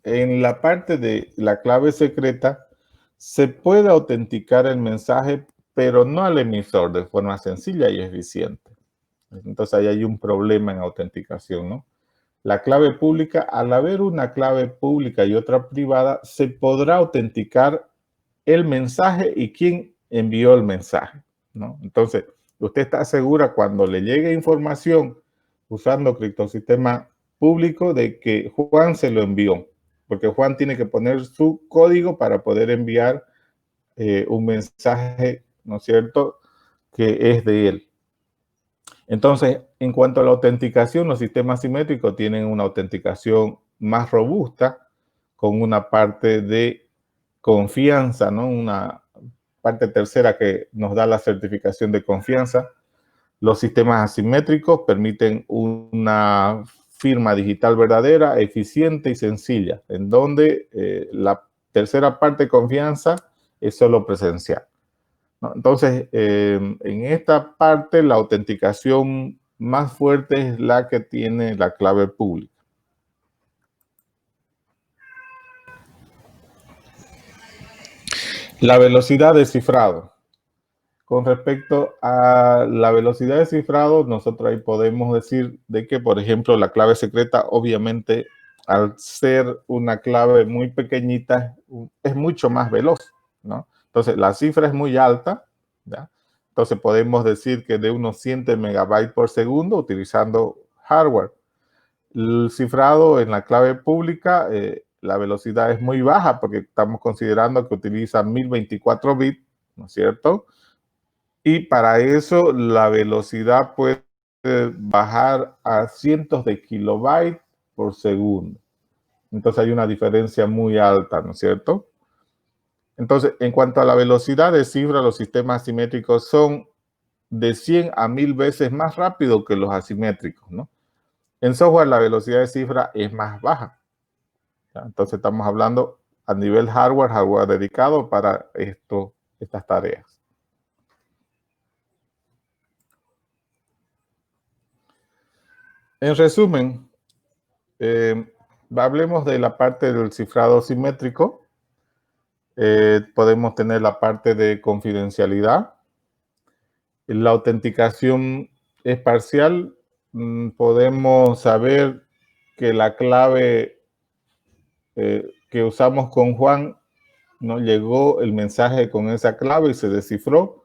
en la parte de la clave secreta, se puede autenticar el mensaje, pero no al emisor de forma sencilla y eficiente. Entonces, ahí hay un problema en autenticación, ¿no? La clave pública, al haber una clave pública y otra privada, se podrá autenticar el mensaje y quién envió el mensaje, ¿no? Entonces, usted está segura cuando le llegue información usando criptosistema público de que Juan se lo envió, porque Juan tiene que poner su código para poder enviar un mensaje, ¿no es cierto?, que es de él. Entonces, en cuanto a la autenticación, los sistemas simétricos tienen una autenticación más robusta, con una parte de confianza, ¿no? Una parte tercera que nos da la certificación de confianza. Los sistemas asimétricos permiten una firma digital verdadera, eficiente y sencilla, en donde la tercera parte de confianza es solo presencial, ¿no? Entonces, en esta parte, la autenticación más fuerte es la que tiene la clave pública. La velocidad de cifrado. Con respecto a la velocidad de cifrado, nosotros ahí podemos decir de que, por ejemplo, la clave secreta, obviamente, al ser una clave muy pequeñita, es mucho más veloz, ¿no? Entonces, la cifra es muy alta, ¿ya? Entonces, podemos decir que de unos 100 megabytes por segundo utilizando hardware. El cifrado en la clave pública, la velocidad es muy baja porque estamos considerando que utiliza 1024 bits, ¿no es cierto? Y para eso la velocidad puede bajar a cientos de kilobytes por segundo. Entonces hay una diferencia muy alta, ¿no es cierto? Entonces, en cuanto a la velocidad de cifra, los sistemas asimétricos son de 100 a 1000 veces más rápido que los asimétricos, ¿no? En software la velocidad de cifra es más baja, ¿ya? Entonces estamos hablando a nivel hardware, hardware dedicado para estas tareas. En resumen, hablemos de la parte del cifrado simétrico. Podemos tener la parte de confidencialidad. La autenticación es parcial. Podemos saber que la clave que usamos con Juan, no llegó el mensaje con esa clave y se descifró,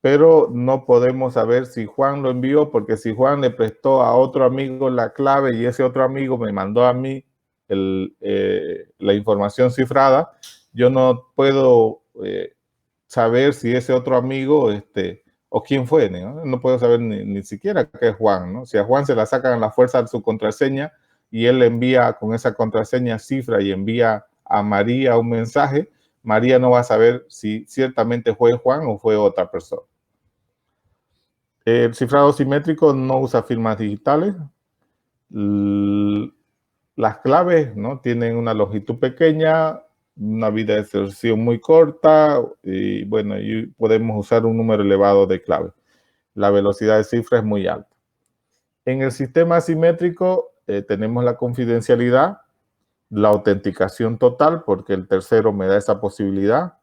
pero no podemos saber si Juan lo envió, porque si Juan le prestó a otro amigo la clave y ese otro amigo me mandó a mí la información cifrada, yo no puedo saber si ese otro amigo o quién fue, ¿no? No puedo saber ni siquiera que es Juan, ¿no? Si a Juan se la sacan a la fuerza de su contraseña y él le envía con esa contraseña cifra y envía a María un mensaje, María no va a saber si ciertamente fue Juan o fue otra persona. El cifrado simétrico no usa firmas digitales. Las claves, ¿no?, tienen una longitud pequeña, una vida de excepción muy corta y bueno, y podemos usar un número elevado de claves. La velocidad de cifra es muy alta. En el sistema asimétrico tenemos la confidencialidad, la autenticación total, porque el tercero me da esa posibilidad.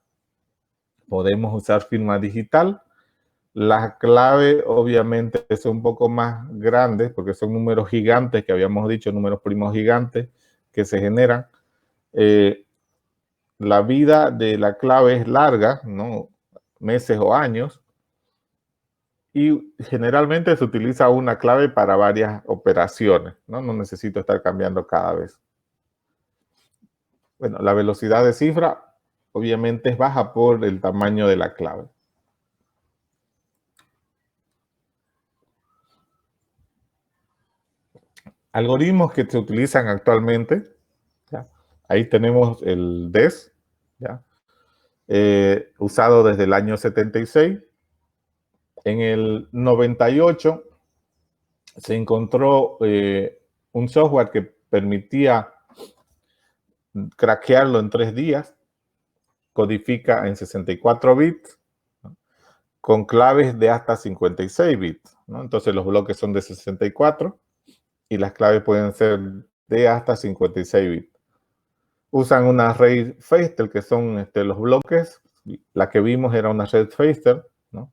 Podemos usar firma digital. Las claves obviamente son un poco más grandes porque son números gigantes que habíamos dicho, números primos gigantes que se generan. La vida de la clave es larga, ¿no? Meses o años. y generalmente se utiliza una clave para varias operaciones, ¿no? No necesito estar cambiando cada vez. Bueno, la velocidad de cifra obviamente es baja por el tamaño de la clave. Algoritmos que se utilizan actualmente, ¿ya? Ahí tenemos el DES, ¿ya? Usado desde el año 76. En el 98 se encontró un software que permitía craquearlo en 3 días, codifica en 64 bits, ¿no? Con claves de hasta 56 bits, ¿no? Entonces los bloques son de 64 y las claves pueden ser de hasta 56 bits. Usan una red Feistel, que son los bloques. La que vimos era una red Feistel, ¿no?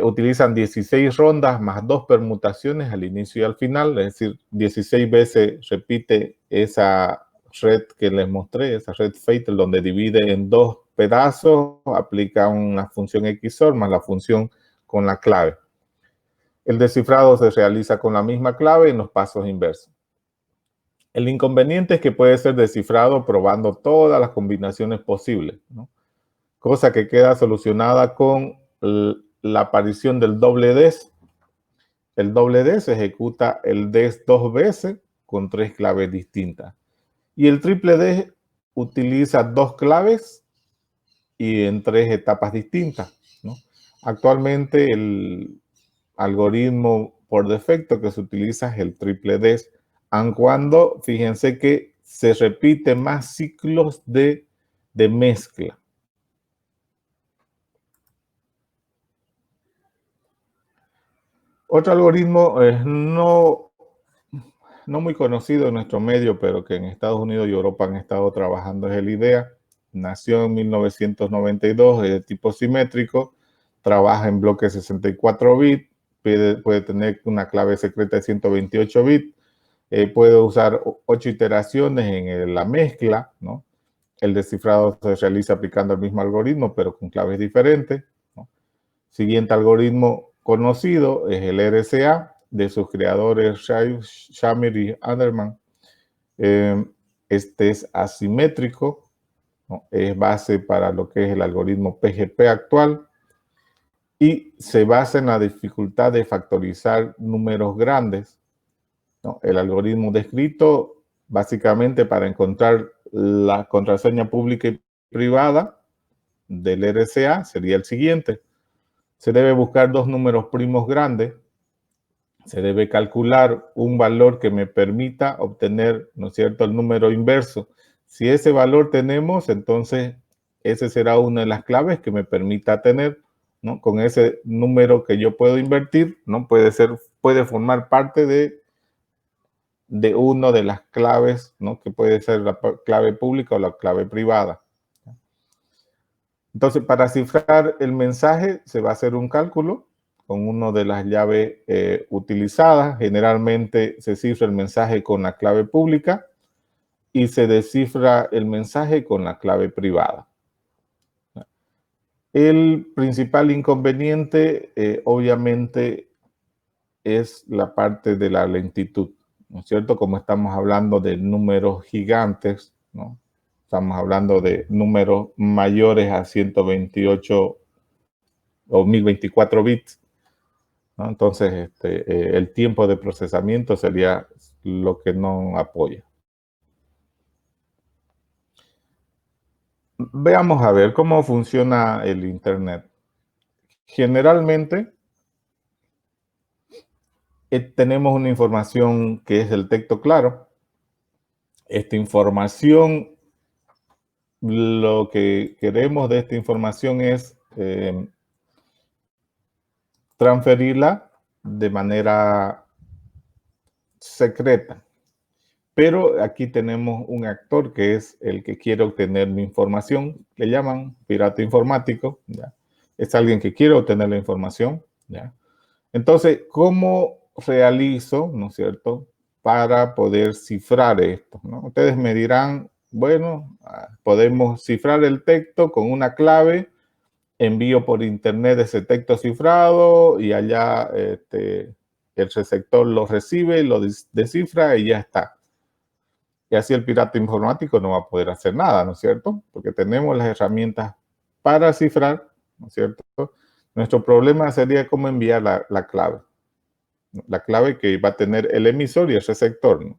Utilizan 16 rondas más 2 permutaciones al inicio y al final, es decir, 16 veces repite esa red que les mostré, esa red Feistel, donde divide en 2 pedazos, aplica una función XOR más la función con la clave. El descifrado se realiza con la misma clave en los pasos inversos. El inconveniente es que puede ser descifrado probando todas las combinaciones posibles, ¿no? Cosa que queda solucionada con la aparición del doble DES. El doble DES ejecuta el DES 2 veces con 3 claves distintas. Y el triple DES utiliza 2 claves y en 3 etapas distintas, ¿no? Actualmente el algoritmo por defecto que se utiliza es el triple DES, aun cuando fíjense que se repite más ciclos de mezcla. Otro algoritmo no muy conocido en nuestro medio, pero que en Estados Unidos y Europa han estado trabajando, es el IDEA. Nació en 1992, es de tipo simétrico, trabaja en bloques 64 bits, puede tener una clave secreta de 128 bits, puede usar 8 iteraciones en la mezcla, ¿no? El descifrado se realiza aplicando el mismo algoritmo, pero con claves diferentes, ¿no? Siguiente algoritmo conocido es el RSA, de sus creadores Shamir y Anderman. Este es asimétrico, ¿no? Es base para lo que es el algoritmo PGP actual y se basa en la dificultad de factorizar números grandes, ¿no? El algoritmo descrito básicamente para encontrar la contraseña pública y privada del RSA sería el siguiente. Se debe buscar 2 números primos grandes, se debe calcular un valor que me permita obtener, ¿no es cierto?, el número inverso. Si ese valor tenemos, entonces ese será una de las claves que me permita tener, ¿no? Con ese número que yo puedo invertir, ¿no? Puede formar parte de una de las claves, ¿no? Que puede ser la clave pública o la clave privada. Entonces, para cifrar el mensaje se va a hacer un cálculo con una de las llaves utilizadas. Generalmente se cifra el mensaje con la clave pública y se descifra el mensaje con la clave privada. El principal inconveniente, obviamente, es la parte de la lentitud, ¿no es cierto? Como estamos hablando de números gigantes, ¿no? Estamos hablando de números mayores a 128 o 1024 bits, ¿no? Entonces, el tiempo de procesamiento sería lo que no apoya. Veamos a ver cómo funciona el Internet. Generalmente, tenemos una información que es el texto claro. Esta información, lo que queremos de esta información es transferirla de manera secreta. Pero aquí tenemos un actor que es el que quiere obtener mi información, le llaman pirata informático, ¿ya? Es alguien que quiere obtener la información, ¿ya? Entonces, ¿cómo realizo, no es cierto?, para poder cifrar esto, ¿no? Ustedes me dirán, bueno, podemos cifrar el texto con una clave envío por internet ese texto cifrado y allá el receptor lo recibe, lo descifra y ya está. Y así el pirata informático no va a poder hacer nada, ¿no es cierto? Porque tenemos las herramientas para cifrar, ¿no es cierto? Nuestro problema sería cómo enviar la clave. La clave que va a tener el emisor y el receptor, ¿no?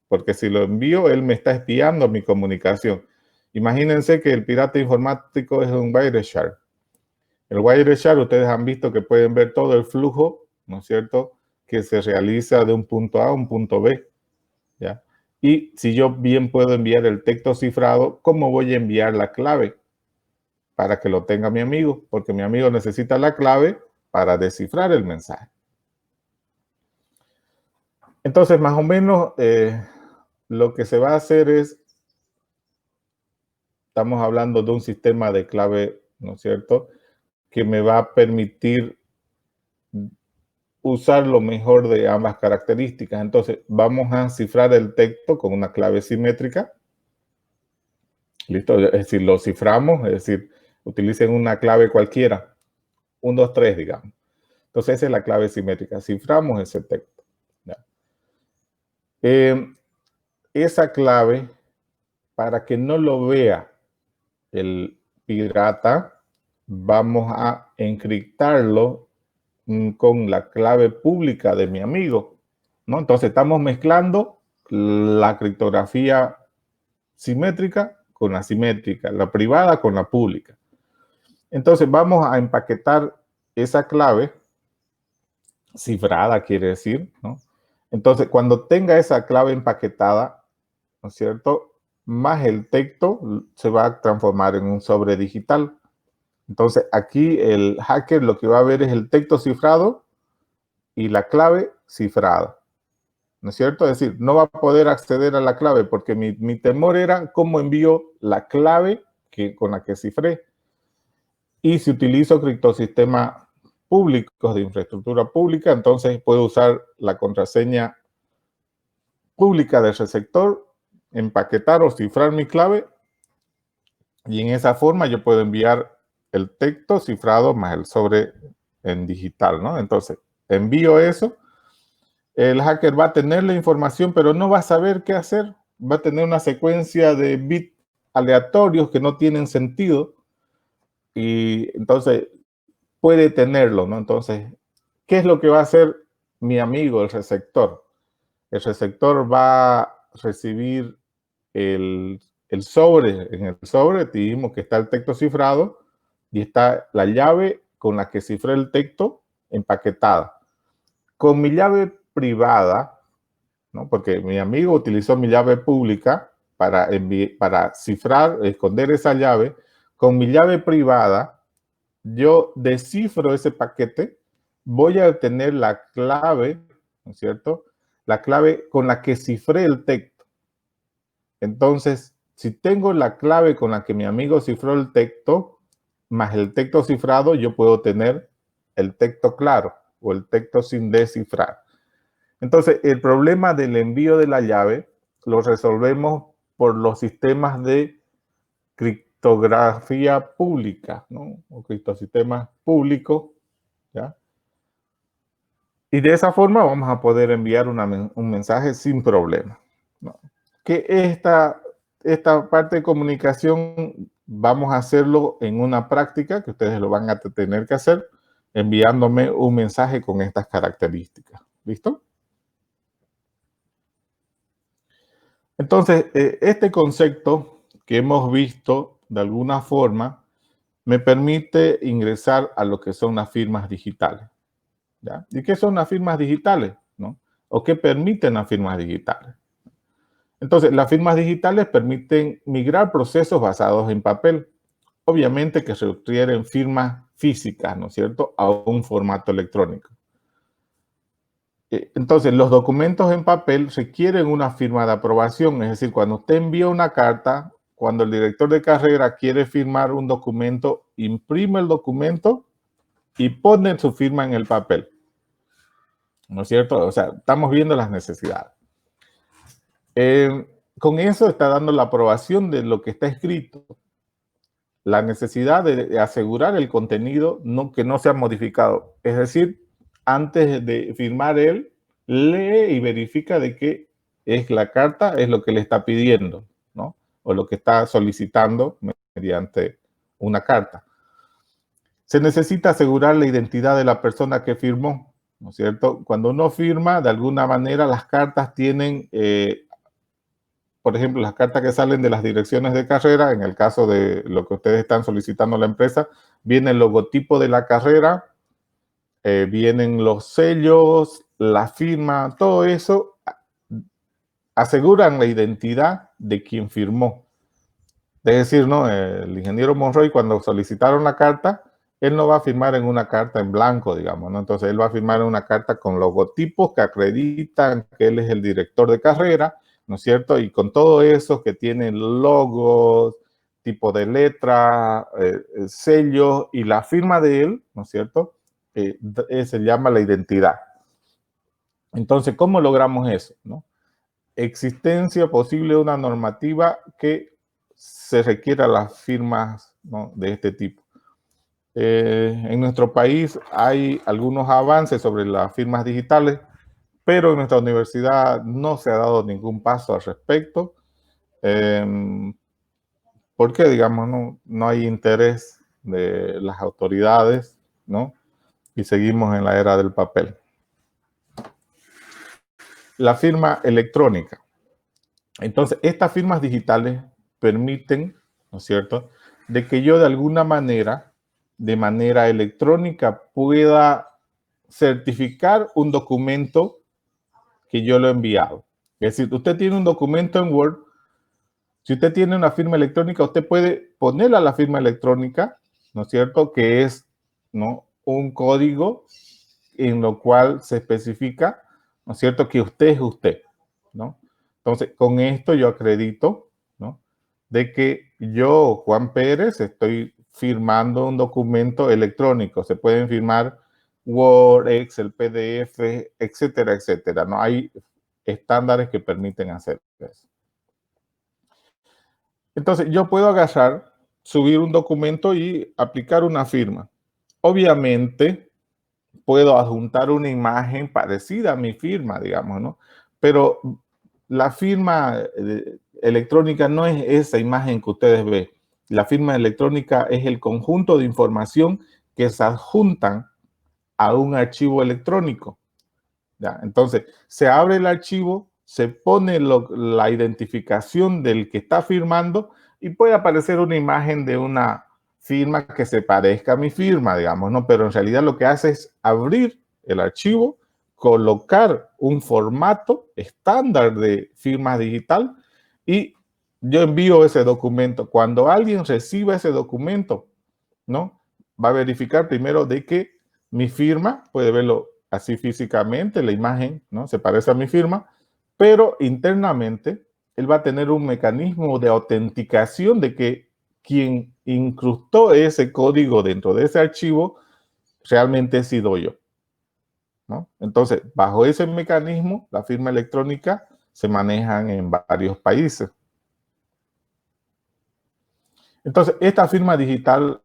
Porque si lo envío, él me está espiando mi comunicación. Imagínense que el pirata informático es un Wireshark. El Wireshark, ustedes han visto que pueden ver todo el flujo, ¿no es cierto?, que se realiza de un punto A a un punto B, ¿ya? Y si yo bien puedo enviar el texto cifrado, ¿cómo voy a enviar la clave? Para que lo tenga mi amigo, porque mi amigo necesita la clave para descifrar el mensaje. Entonces, más o menos, lo que se va a hacer es, estamos hablando de un sistema de clave, ¿no es cierto?, que me va a permitir usar lo mejor de ambas características. Entonces, vamos a cifrar el texto con una clave simétrica. ¿Listo? Es decir, lo ciframos, es decir, utilicen una clave cualquiera, 1, 2, 3, digamos. Entonces, esa es la clave simétrica. Ciframos ese texto. Esa clave, para que no lo vea el pirata, vamos a encriptarlo con la clave pública de mi amigo, ¿no? Entonces estamos mezclando la criptografía simétrica con la simétrica, la privada con la pública. Entonces vamos a empaquetar esa clave cifrada, quiere decir, ¿no? Entonces cuando tenga esa clave empaquetada, ¿no es cierto?, más el texto se va a transformar en un sobre digital. Entonces aquí el hacker lo que va a ver es el texto cifrado y la clave cifrada, ¿no es cierto? Es decir, no va a poder acceder a la clave porque mi temor era cómo envío la clave con la que cifré. Y si utilizo criptosistemas públicos de infraestructura pública, entonces puedo usar la contraseña pública del receptor, empaquetar o cifrar mi clave y en esa forma yo puedo enviar el texto cifrado más el sobre en digital, ¿no? Entonces, envío eso. El hacker va a tener la información, pero no va a saber qué hacer. Va a tener una secuencia de bits aleatorios que no tienen sentido y entonces puede tenerlo, ¿no? Entonces, ¿qué es lo que va a hacer mi amigo, el receptor? El receptor va a recibir el sobre. En el sobre dijimos que está el texto cifrado y está la llave con la que cifré el texto empaquetada. Con mi llave privada, ¿no?, porque mi amigo utilizó mi llave pública para cifrar, esconder esa llave. Con mi llave privada, yo descifro ese paquete, voy a obtener la clave, ¿no es cierto?, la clave con la que cifré el texto. Entonces, si tengo la clave con la que mi amigo cifró el texto, más el texto cifrado, yo puedo tener el texto claro o el texto sin descifrar. Entonces, el problema del envío de la llave lo resolvemos por los sistemas de criptografía pública, ¿no?, o criptosistemas públicos, ¿ya? Y de esa forma vamos a poder enviar un mensaje sin problema, ¿no? Que esta parte de comunicación vamos a hacerlo en una práctica que ustedes lo van a tener que hacer enviándome un mensaje con estas características. ¿Listo? Entonces, este concepto que hemos visto de alguna forma me permite ingresar a lo que son las firmas digitales, ¿ya? ¿Y qué son las firmas digitales, no? ¿O qué permiten las firmas digitales? Entonces, las firmas digitales permiten migrar procesos basados en papel, obviamente que requieren firmas físicas, ¿no es cierto?, a un formato electrónico. Entonces, los documentos en papel requieren una firma de aprobación, es decir, cuando usted envía una carta, cuando el director de carrera quiere firmar un documento, imprime el documento y pone su firma en el papel, ¿no es cierto? O sea, estamos viendo las necesidades. Con eso está dando la aprobación de lo que está escrito. la necesidad de asegurar el contenido que no sea modificado. Es decir, antes de firmar él, lee y verifica de qué es la carta, es lo que le está pidiendo, ¿no? O lo que está solicitando mediante una carta. Se necesita asegurar la identidad de la persona que firmó, ¿no es cierto? Cuando uno firma, de alguna manera las cartas tienen, por ejemplo, las cartas que salen de las direcciones de carrera, en el caso de lo que ustedes están solicitando a la empresa, viene el logotipo de la carrera, vienen los sellos, la firma, todo eso aseguran la identidad de quien firmó. Es decir, ¿no? El ingeniero Monroy, cuando solicitaron la carta, él no va a firmar en una carta en blanco, digamos, ¿no? Entonces, él va a firmar en una carta con logotipos que acreditan que él es el director de carrera, ¿no es cierto? Y con todo eso que tiene logos, tipo de letra, sellos y la firma de él, ¿no es cierto? Se llama la identidad. Entonces, ¿cómo logramos eso, no? Existencia posible de una normativa que se requiera las firmas, ¿no?, de este tipo. En nuestro país hay algunos avances sobre las firmas digitales, pero en nuestra universidad no se ha dado ningún paso al respecto, porque, digamos, no hay interés de las autoridades, ¿no? Y seguimos en la era del papel. La firma electrónica. Entonces, estas firmas digitales permiten, ¿no es cierto?, de que yo de alguna manera, de manera electrónica, pueda certificar un documento que yo lo he enviado. Es decir, usted tiene un documento en Word, si usted tiene una firma electrónica, usted puede ponerle a la firma electrónica, ¿no es cierto?, que es, ¿no?, un código en lo cual se especifica, ¿no es cierto?, que usted es usted, ¿no? Entonces, con esto yo acredito, ¿no?, de que yo, Juan Pérez, estoy firmando un documento electrónico. Se pueden firmar Word, Excel, PDF, etcétera, etcétera. No hay estándares que permiten hacer eso. Entonces, yo puedo agarrar, subir un documento y aplicar una firma. Obviamente, puedo adjuntar una imagen parecida a mi firma, digamos, ¿no? Pero la firma electrónica no es esa imagen que ustedes ven. La firma electrónica es el conjunto de información que se adjuntan a un archivo electrónico, ¿ya? Entonces, se abre el archivo, se pone la identificación del que está firmando y puede aparecer una imagen de una firma que se parezca a mi firma, digamos, ¿no? Pero en realidad lo que hace es abrir el archivo, colocar un formato estándar de firma digital y yo envío ese documento. Cuando alguien reciba ese documento, ¿no?, va a verificar primero de que mi firma, puede verlo así físicamente, la imagen, ¿no?, se parece a mi firma, pero internamente él va a tener un mecanismo de autenticación de que quien incrustó ese código dentro de ese archivo realmente he sido yo, ¿no? Entonces, bajo ese mecanismo, la firma electrónica se manejan en varios países. Entonces, esta firma digital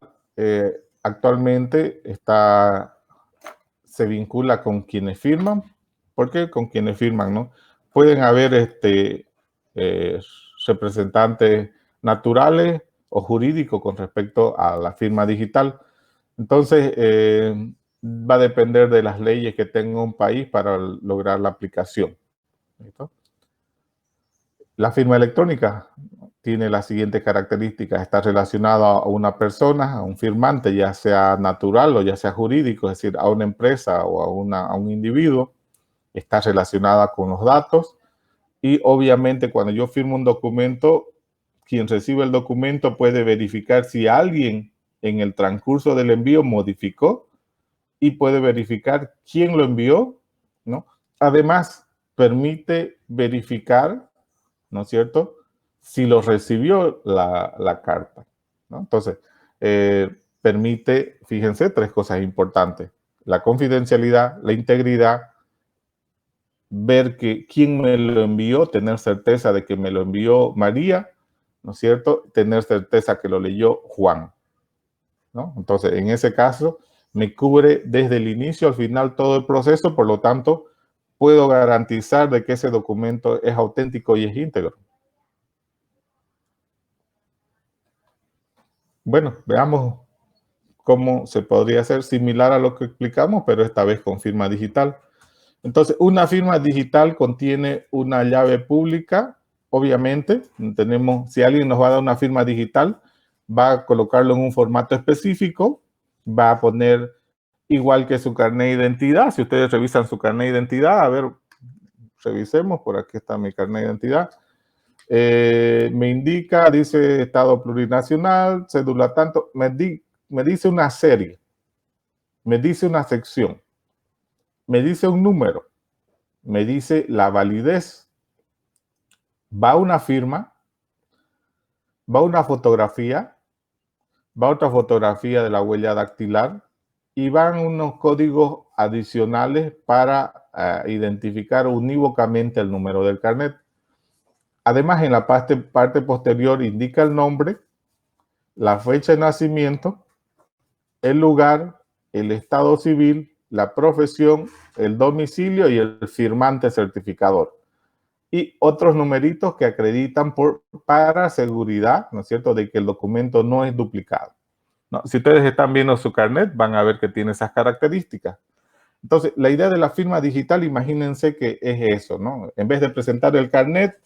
actualmente se vincula con quienes firman. ¿Por qué? Con quienes firman, ¿no? Pueden haber eh, representantes naturales o jurídicos con respecto a la firma digital. Entonces, va a depender de las leyes que tenga un país para lograr la aplicación. ¿Listo? La firma electrónica tiene las siguientes características. Está relacionada a una persona, a un firmante, ya sea natural o ya sea jurídico, es decir, a una empresa o a un individuo. Está relacionada con los datos y obviamente cuando yo firmo un documento, quien recibe el documento puede verificar si alguien en el transcurso del envío modificó y puede verificar quién lo envió, ¿no? Además, permite verificar, ¿no es cierto?, si lo recibió la carta, ¿no? Entonces, permite, fíjense, tres cosas importantes: la confidencialidad, la integridad, ver que quién me lo envió, tener certeza de que me lo envió María, ¿no es cierto?, tener certeza que lo leyó Juan, ¿no? Entonces, en ese caso, me cubre desde el inicio al final todo el proceso, por lo tanto, puedo garantizar de que ese documento es auténtico y es íntegro. Bueno, veamos cómo se podría hacer similar a lo que explicamos, pero esta vez con firma digital. Entonces, una firma digital contiene una llave pública, obviamente. Si alguien nos va a dar una firma digital, va a colocarlo en un formato específico, va a poner igual que su carnet de identidad. Si ustedes revisan su carnet de identidad, a ver, revisemos, por aquí está mi carnet de identidad. Me indica, dice Estado plurinacional, cédula tanto, me dice una serie, me dice una sección, me dice un número, me dice la validez, va una firma, va una fotografía, va otra fotografía de la huella dactilar y van unos códigos adicionales para identificar unívocamente el número del carnet. Además, en la parte posterior indica el nombre, la fecha de nacimiento, el lugar, el estado civil, la profesión, el domicilio y el firmante certificador. Y otros numeritos que acreditan para seguridad, ¿no es cierto?, de que el documento no es duplicado, ¿no? Si ustedes están viendo su carnet, van a ver que tiene esas características. Entonces, la idea de la firma digital, imagínense que es eso, ¿no? En vez de presentar el carnet,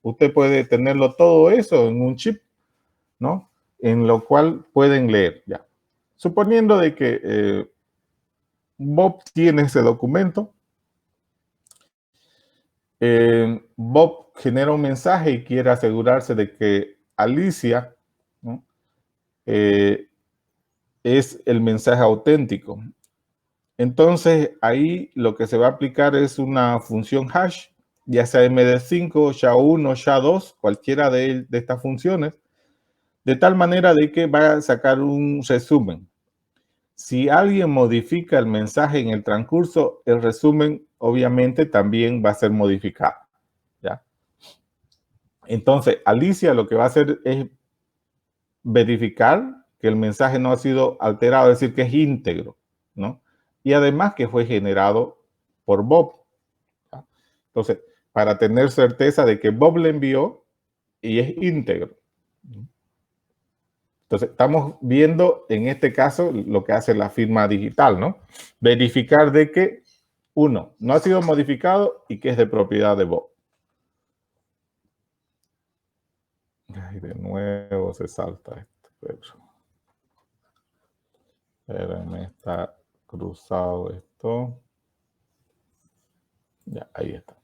usted puede tenerlo todo eso en un chip, ¿no?, en lo cual pueden leer, ya. Suponiendo de que Bob tiene ese documento, Bob genera un mensaje y quiere asegurarse de que Alicia, ¿no?, es el mensaje auténtico. Entonces, ahí lo que se va a aplicar es una función hash, ya sea MD5, SHA-1, SHA-2, cualquiera de estas funciones, de tal manera de que va a sacar un resumen. Si alguien modifica el mensaje en el transcurso, el resumen obviamente también va a ser modificado, ¿ya? Entonces, Alicia lo que va a hacer es verificar que el mensaje no ha sido alterado, es decir, que es íntegro, ¿no? Y además que fue generado por Bob, ¿ya? Entonces, para tener certeza de que Bob le envió y es íntegro. Entonces, estamos viendo en este caso lo que hace la firma digital, ¿no? Verificar de que, uno, no ha sido modificado y que es de propiedad de Bob. Ay, de nuevo se salta esto. Espérenme, está cruzado esto. Ya, ahí está.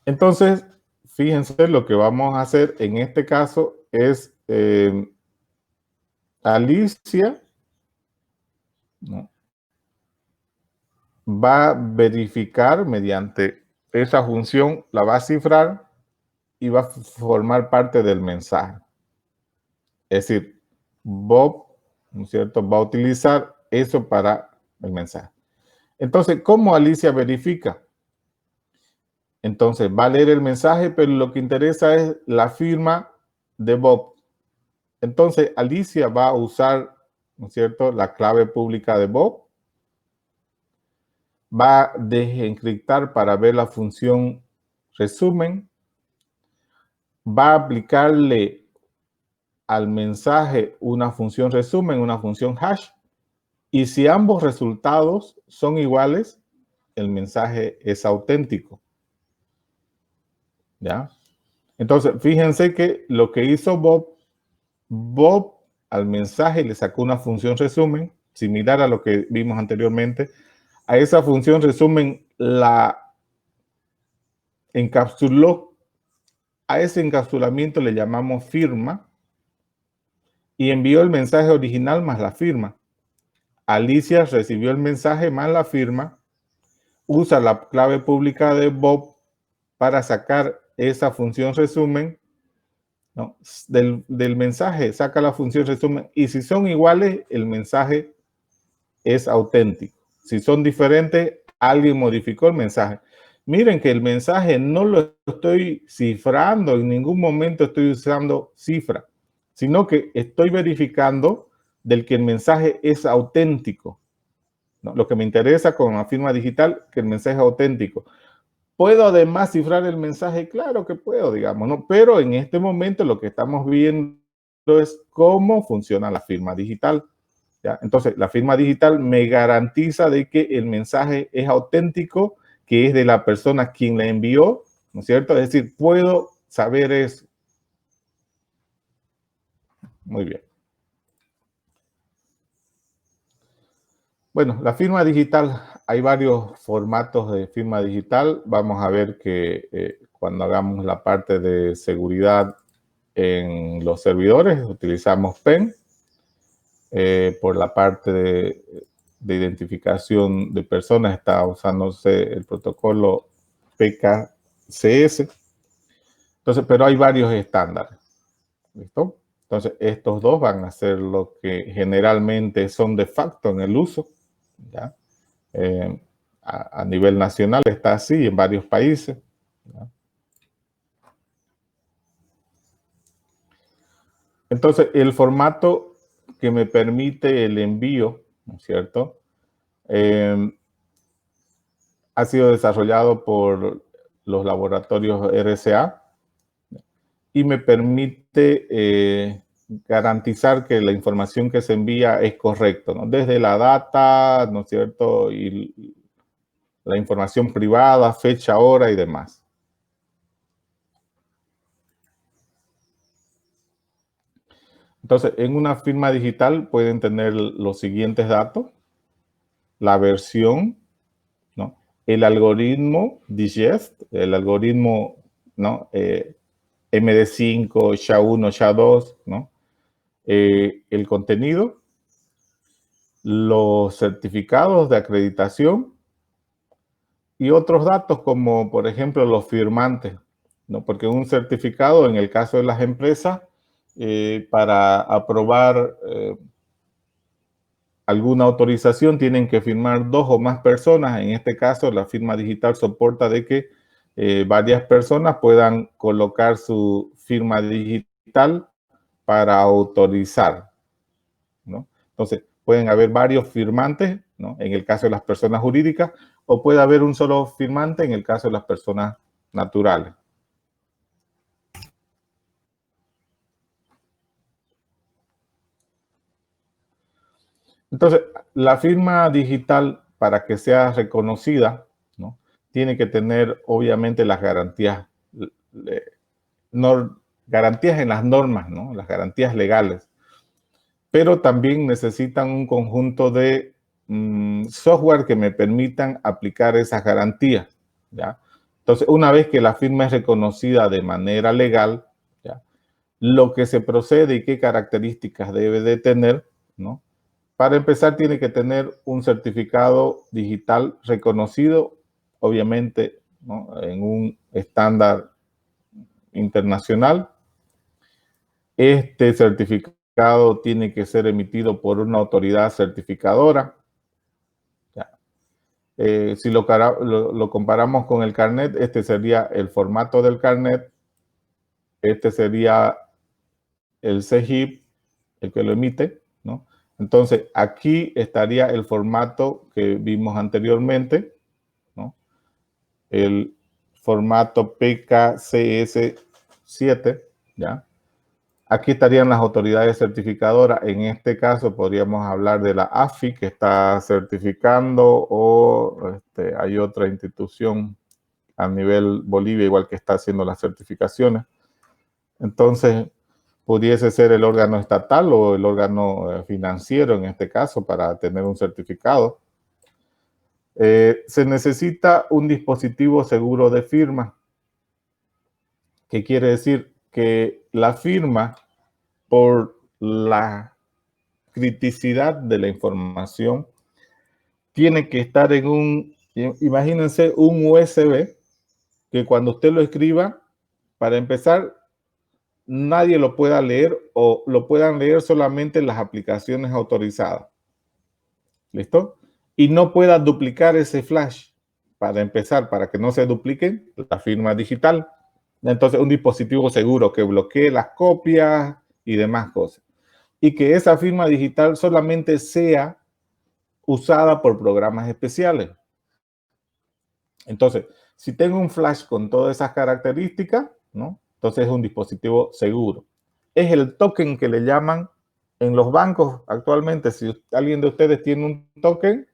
Entonces, fíjense, lo que vamos a hacer en este caso es Alicia, ¿no?, va a verificar mediante esa función, la va a cifrar y va a formar parte del mensaje. Es decir, Bob, ¿no es cierto?, va a utilizar eso para el mensaje. Entonces, ¿cómo Alicia verifica? Entonces, va a leer el mensaje, pero lo que interesa es la firma de Bob. Entonces, Alicia va a usar, ¿no es cierto?, la clave pública de Bob, va a desencriptar para ver la función resumen, va a aplicarle al mensaje una función resumen, una función hash, y si ambos resultados son iguales, el mensaje es auténtico, ¿ya? Entonces, fíjense que lo que hizo Bob al mensaje le sacó una función resumen, similar a lo que vimos anteriormente. A esa función resumen la encapsuló, a ese encapsulamiento le llamamos firma, y envió el mensaje original más la firma. Alicia recibió el mensaje más la firma, usa la clave pública de Bob para sacar esa función resumen, ¿no?, del mensaje, saca la función resumen, y si son iguales, el mensaje es auténtico. Si son diferentes, alguien modificó el mensaje. Miren que el mensaje no lo estoy cifrando, en ningún momento estoy usando cifra, sino que estoy verificando del que el mensaje es auténtico, ¿no? Lo que me interesa con la firma digital, que el mensaje es auténtico. ¿Puedo además cifrar el mensaje? Claro que puedo, digamos, ¿no? Pero en este momento lo que estamos viendo es cómo funciona la firma digital, ¿ya? Entonces, la firma digital me garantiza de que el mensaje es auténtico, que es de la persona quien la envió, ¿no es cierto? Es decir, puedo saber eso. Muy bien. Bueno, la firma digital, hay varios formatos de firma digital. Vamos a ver que cuando hagamos la parte de seguridad en los servidores, utilizamos PEN. Por la parte de identificación de personas, está usándose el protocolo PKCS. Entonces, pero hay varios estándares. ¿Listo? Entonces, estos dos van a ser lo que generalmente son de facto en el uso, ¿ya? A nivel nacional está así en varios países, ¿ya? Entonces, el formato que me permite el envío, ¿no es cierto? Ha sido desarrollado por los laboratorios RCA y me permite garantizar que la información que se envía es correcta, ¿no? Desde la data, ¿no es cierto? Y la información privada, fecha, hora y demás. Entonces, en una firma digital pueden tener los siguientes datos: la versión, ¿no? El algoritmo digest, el algoritmo, ¿no? MD5, SHA-1, SHA-2, ¿no? El contenido, los certificados de acreditación y otros datos como, por ejemplo, los firmantes, ¿no? Porque un certificado, en el caso de las empresas, para aprobar alguna autorización tienen que firmar dos o más personas. En este caso, la firma digital soporta de que varias personas puedan colocar su firma digital para autorizar, ¿no? Entonces, pueden haber varios firmantes, ¿no? En el caso de las personas jurídicas, o puede haber un solo firmante en el caso de las personas naturales. Entonces, la firma digital, para que sea reconocida, ¿no? Tiene que tener, obviamente, las garantías, no, garantías en las normas, ¿no? Las garantías legales, pero también necesitan un conjunto de software que me permitan aplicar esas garantías, ¿ya? Entonces, una vez que la firma es reconocida de manera legal, ¿ya? Lo que se procede y qué características debe de tener, ¿no? Para empezar, tiene que tener un certificado digital reconocido, obviamente, ¿no? En un estándar internacional. Este certificado tiene que ser emitido por una autoridad certificadora. Ya. Si lo comparamos con el carnet, este sería el formato del carnet, este sería el CEGIP, el que lo emite, ¿no? Entonces, aquí estaría el formato que vimos anteriormente, ¿no? El formato PKCS7, ¿ya? Aquí estarían las autoridades certificadoras. En este caso podríamos hablar de la AFI, que está certificando, o hay otra institución a nivel Bolivia igual que está haciendo las certificaciones. Entonces, pudiese ser el órgano estatal o el órgano financiero en este caso para tener un certificado. Se necesita un dispositivo seguro de firma. ¿Qué quiere decir? Que la firma, por la criticidad de la información, tiene que estar en imagínense un USB que cuando usted lo escriba, para empezar, nadie lo pueda leer o lo puedan leer solamente las aplicaciones autorizadas. ¿Listo? Y no pueda duplicar ese flash. para empezar, para que no se dupliquen la firma digital. Entonces, un dispositivo seguro que bloquee las copias y demás cosas. Y que esa firma digital solamente sea usada por programas especiales. Entonces, si tengo un flash con todas esas características, ¿no? Entonces es un dispositivo seguro. Es el token que le llaman en los bancos actualmente. Si alguien de ustedes tiene un token,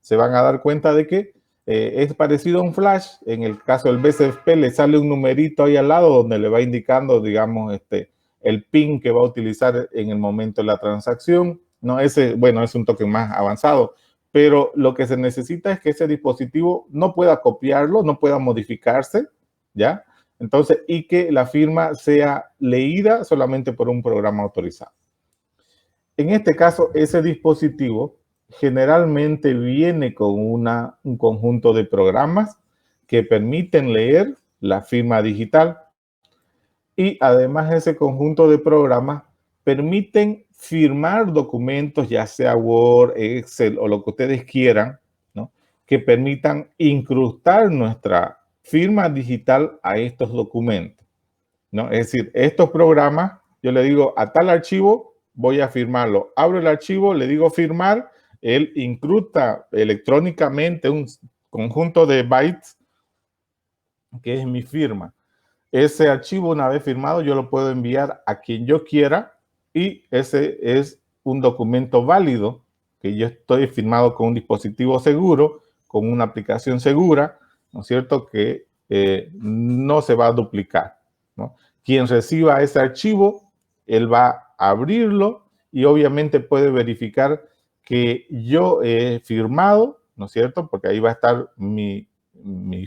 se van a dar cuenta de que es parecido a un flash. En el caso del BCP le sale un numerito ahí al lado donde le va indicando, digamos, el PIN que va a utilizar en el momento de la transacción. No, ese, bueno, es un token más avanzado, pero lo que se necesita es que ese dispositivo no pueda copiarlo, no pueda modificarse, ¿ya? Entonces, y que la firma sea leída solamente por un programa autorizado. En este caso, ese dispositivo generalmente viene con un conjunto de programas que permiten leer la firma digital y además ese conjunto de programas permiten firmar documentos, ya sea Word, Excel o lo que ustedes quieran, ¿no? Que permitan incrustar nuestra firma digital a estos documentos, ¿no? Es decir, estos programas, yo le digo a tal archivo, voy a firmarlo. Abro el archivo, le digo firmar, él incrusta electrónicamente un conjunto de bytes que es mi firma. Ese archivo, una vez firmado, yo lo puedo enviar a quien yo quiera y ese es un documento válido que yo estoy firmado con un dispositivo seguro, con una aplicación segura, ¿no es cierto? Que no se va a duplicar, ¿no? Quien reciba ese archivo, él va a abrirlo y obviamente puede verificar que yo he firmado, ¿no es cierto? Porque ahí va a estar mi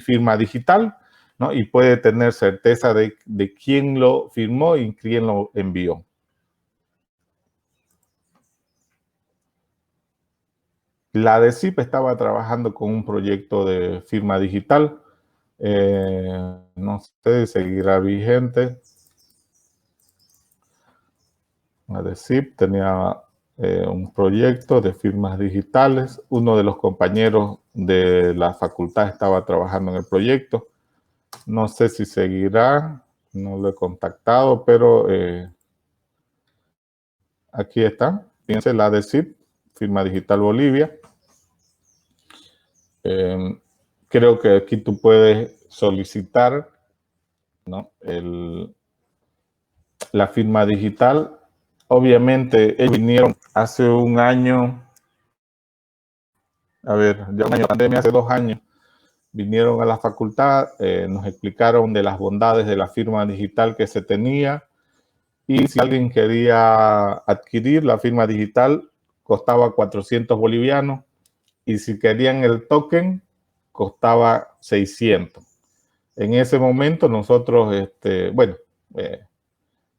firma digital, ¿no? Y puede tener certeza de quién lo firmó y quién lo envió. La DECIP estaba trabajando con un proyecto de firma digital. No sé, seguirá vigente. La DECIP tenía un proyecto de firmas digitales. Uno de los compañeros de la facultad estaba trabajando en el proyecto. No sé si seguirá, no lo he contactado, pero aquí está. Fíjense, la DECIP, Firma Digital Bolivia. Creo que aquí tú puedes solicitar, ¿no? La firma digital. Obviamente, ellos vinieron hace un año, a ver, ya un año de pandemia, hace 2 años, vinieron a la facultad, nos explicaron de las bondades de la firma digital que se tenía y si alguien quería adquirir la firma digital, costaba 400 bolivianos y si querían el token, costaba 600. En ese momento nosotros, bueno,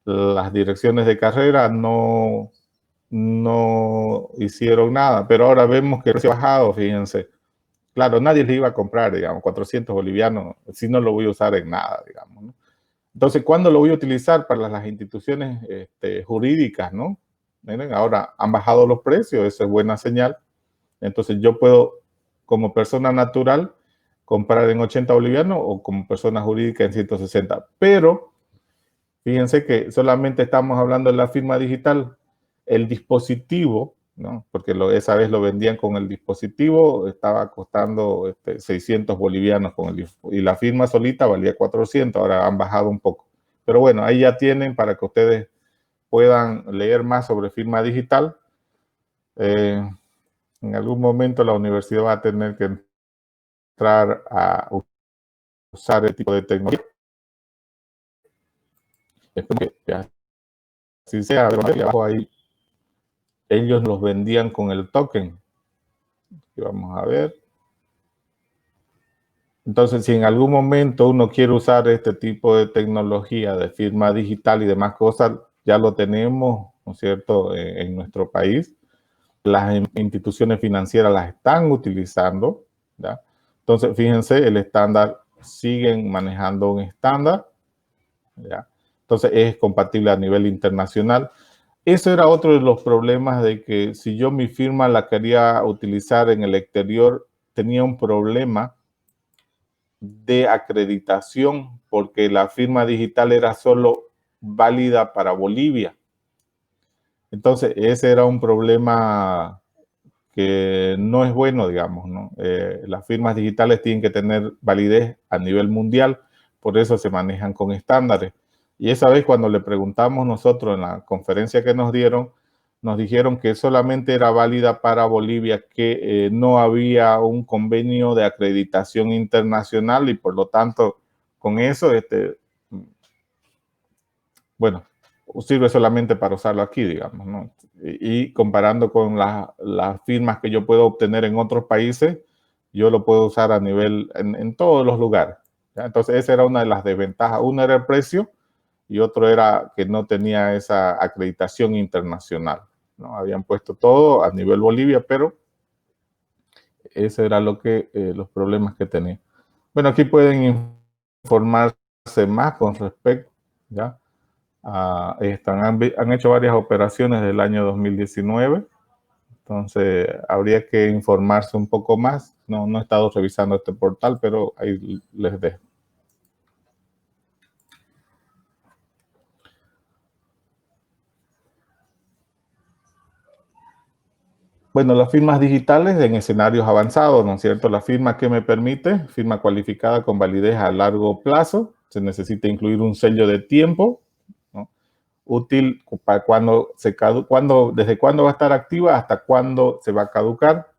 las direcciones de carrera no hicieron nada, pero ahora vemos que se ha bajado, fíjense. Claro, nadie le iba a comprar, digamos, 400 bolivianos, si no lo voy a usar en nada, digamos, ¿no? Entonces, ¿cuándo lo voy a utilizar? Para las instituciones jurídicas, ¿no? Miren, ahora han bajado los precios, eso es buena señal. Entonces, yo puedo, como persona natural, comprar en 80 bolivianos o como persona jurídica en 160. Pero, fíjense que solamente estamos hablando de la firma digital. El dispositivo, ¿no? Porque esa vez lo vendían con el dispositivo, estaba costando 600 bolivianos con y la firma solita valía 400, ahora han bajado un poco. Pero bueno, ahí ya tienen para que ustedes puedan leer más sobre firma digital. En algún momento la universidad va a tener que entrar a usar el tipo de tecnología. Espero que así sea, pero abajo ahí ellos los vendían con el token. Y vamos a ver. Entonces, si en algún momento uno quiere usar este tipo de tecnología de firma digital y demás cosas, ya lo tenemos, ¿no es cierto?, en nuestro país. Las instituciones financieras las están utilizando, ¿ya? Entonces, fíjense, el estándar, siguen manejando un estándar, ¿ya? Entonces, es compatible a nivel internacional. Eso era otro de los problemas de que si yo mi firma la quería utilizar en el exterior, tenía un problema de acreditación, porque la firma digital era solo válida para Bolivia. Entonces, ese era un problema que no es bueno, digamos, ¿no? Las firmas digitales tienen que tener validez a nivel mundial, por eso se manejan con estándares. Y esa vez cuando le preguntamos nosotros en la conferencia que nos dieron, nos dijeron que solamente era válida para Bolivia, que no había un convenio de acreditación internacional y por lo tanto con eso, bueno, sirve solamente para usarlo aquí, digamos, ¿no? Y comparando con las firmas que yo puedo obtener en otros países, yo lo puedo usar a nivel, en todos los lugares, ¿ya? Entonces esa era una de las desventajas. Una era el precio y otro era que no tenía esa acreditación internacional, ¿no? Habían puesto todo a nivel Bolivia, pero ese era los problemas que tenía. Bueno, aquí pueden informarse más con respecto, ¿ya? Han hecho varias operaciones del año 2019, entonces habría que informarse un poco más. No he estado revisando este portal, pero ahí les dejo. Bueno, las firmas digitales en escenarios avanzados, ¿no es cierto? La firma que me permite, firma cualificada con validez a largo plazo, se necesita incluir un sello de tiempo, ¿no? Útil para desde cuándo va a estar activa hasta cuándo se va a caducar.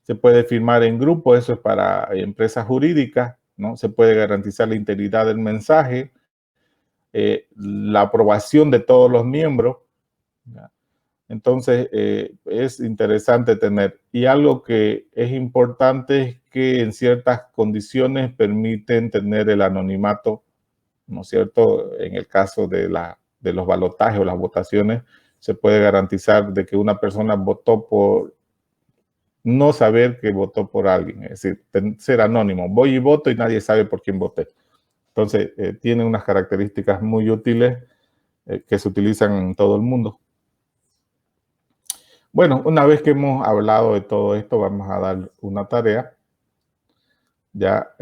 Se puede firmar en grupo, eso es para empresas jurídicas, ¿no? Se puede garantizar la integridad del mensaje, la aprobación de todos los miembros, ¿ya? Entonces, es interesante tener. Y algo que es importante es que en ciertas condiciones permiten tener el anonimato, ¿no es cierto? En el caso de los balotajes o las votaciones, se puede garantizar de que una persona votó por no saber que votó por alguien, es decir, ser anónimo. Voy y voto y nadie sabe por quién voté. Entonces, tiene unas características muy útiles que se utilizan en todo el mundo. Bueno, una vez que hemos hablado de todo esto, vamos a dar una tarea. Ya,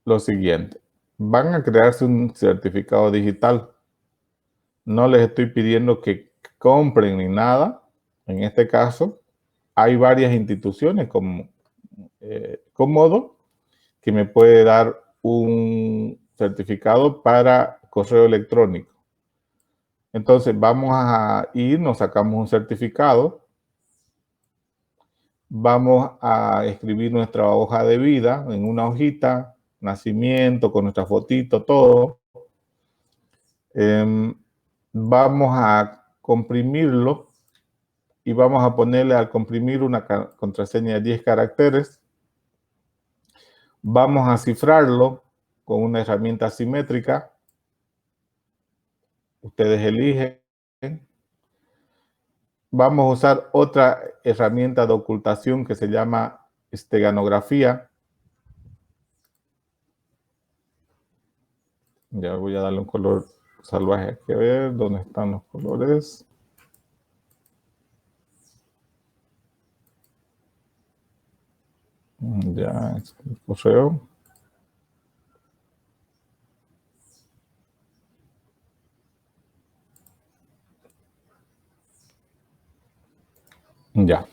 lo siguiente. Van a crearse un certificado digital. No les estoy pidiendo que compren ni nada. En este caso, hay varias instituciones como Cómodo que me puede dar un certificado para correo electrónico. Entonces vamos a ir, nos sacamos un certificado, vamos a escribir nuestra hoja de vida en una hojita, nacimiento, con nuestra fotito, todo. Vamos a comprimirlo y vamos a ponerle al comprimir una contraseña de 10 caracteres. Vamos a cifrarlo con una herramienta simétrica. Ustedes eligen. Vamos a usar otra herramienta de ocultación que se llama esteganografía. Ya voy a darle un color salvaje aquí, a ver dónde están los colores. Ya, es el correo. Ya.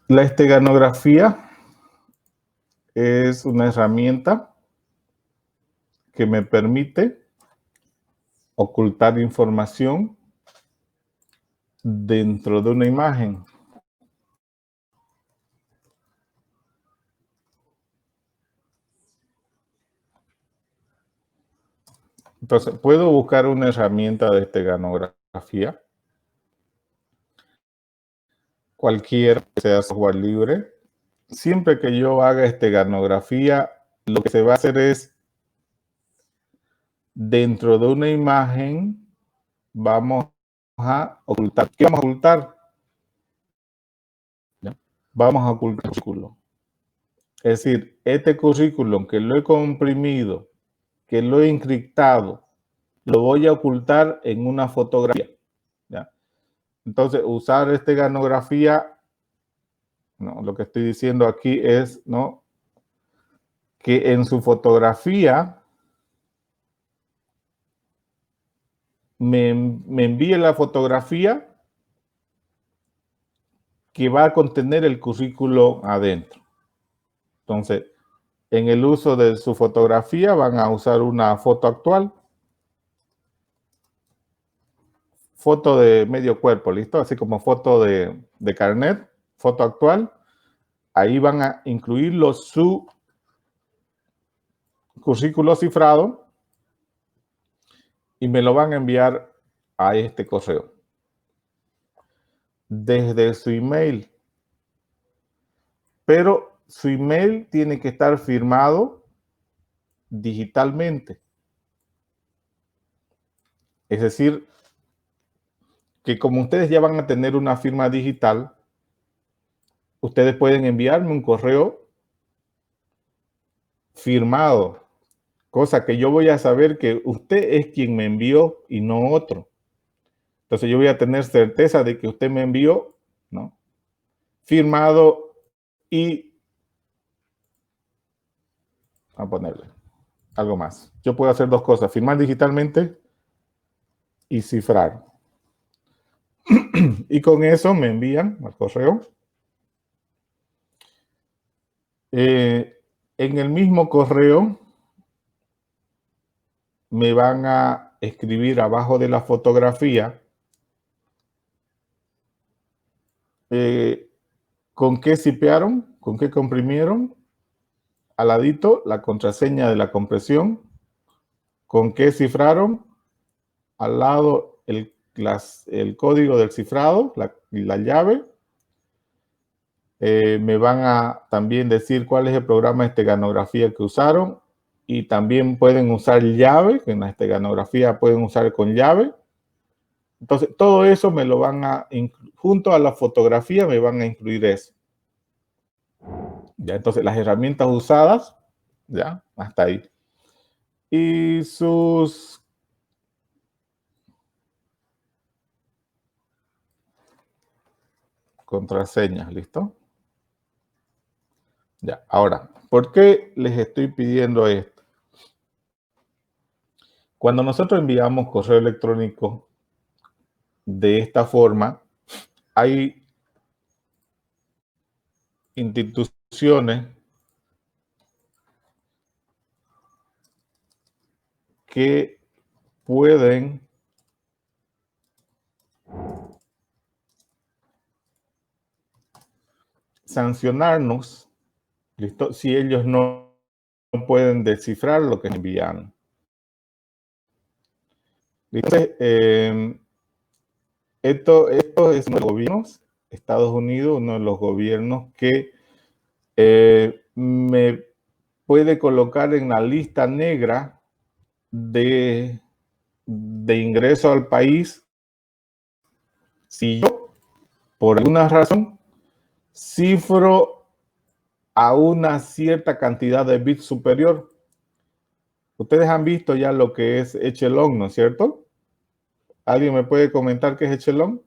La esteganografía es una herramienta que me permite ocultar información dentro de una imagen. Entonces, puedo buscar una herramienta de esteganografía, cualquier que sea software libre. Siempre que yo haga esteganografía, lo que se va a hacer es, dentro de una imagen, vamos a ocultar. ¿Qué vamos a ocultar? ¿Ya? Vamos a ocultar el currículum. Es decir, este currículum que lo he comprimido, que lo he encriptado, lo voy a ocultar en una fotografía, ¿ya? Entonces, usar esteganografía ¿no? Lo que estoy diciendo aquí es, ¿no?, que en su fotografía me envíe la fotografía que va a contener el currículo adentro. Entonces, en el uso de su fotografía van a usar una foto actual, foto de medio cuerpo, ¿listo? Así como foto de carnet, foto actual. Ahí van a incluirlo su currículo cifrado y me lo van a enviar a este correo desde su email. Pero su email tiene que estar firmado digitalmente. Es decir, que como ustedes ya van a tener una firma digital, ustedes pueden enviarme un correo firmado, cosa que yo voy a saber que usted es quien me envió y no otro. Entonces yo voy a tener certeza de que usted me envió, ¿no?, firmado y a ponerle algo más. Yo puedo hacer dos cosas: firmar digitalmente y cifrar. Y con eso me envían al correo. En el mismo correo me van a escribir abajo de la fotografía con qué zipearon, con qué comprimieron, al ladito la contraseña de la compresión, con qué cifraron, al lado el código del cifrado, la llave. Me van a también decir cuál es el programa de esteganografía que usaron, y también pueden usar llave, que en la esteganografía pueden usar con llave. Entonces, todo eso me lo van a, junto a la fotografía, me van a incluir eso. Ya, entonces, las herramientas usadas, ya, hasta ahí. Y sus contraseñas, ¿listo? Ya, ahora, ¿por qué les estoy pidiendo esto? Cuando nosotros enviamos correo electrónico de esta forma, hay instituciones que pueden sancionarnos, ¿listo?, si ellos no pueden descifrar lo que envían. Entonces, esto es uno de los gobiernos, Estados Unidos, uno de los gobiernos que me puede colocar en la lista negra de ingreso al país si yo, por alguna razón, cifro a una cierta cantidad de bits superior. Ustedes han visto ya lo que es echelon, ¿no es cierto? ¿Alguien me puede comentar qué es echelon?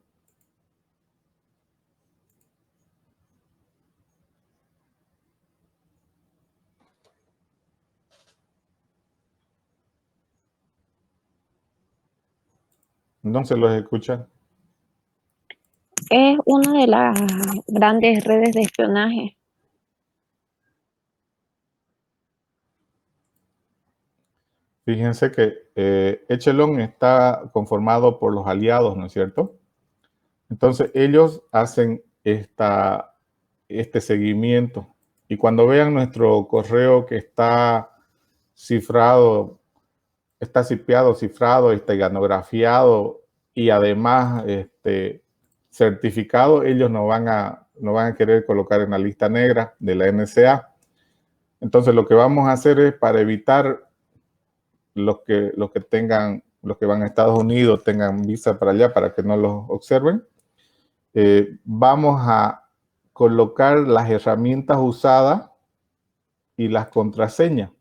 No se los escuchan. Es una de las grandes redes de espionaje. Fíjense que echelon está conformado por los aliados, ¿no es cierto? Entonces ellos hacen este seguimiento, y cuando vean nuestro correo que está cifrado, está cipeado, cifrado, esteganografado y además certificado, ellos nos van a querer colocar en la lista negra de la NSA. Entonces lo que vamos a hacer es, para evitar los que van a Estados Unidos tengan visa para allá, para que no los observen, vamos a colocar las herramientas usadas y las contraseñas.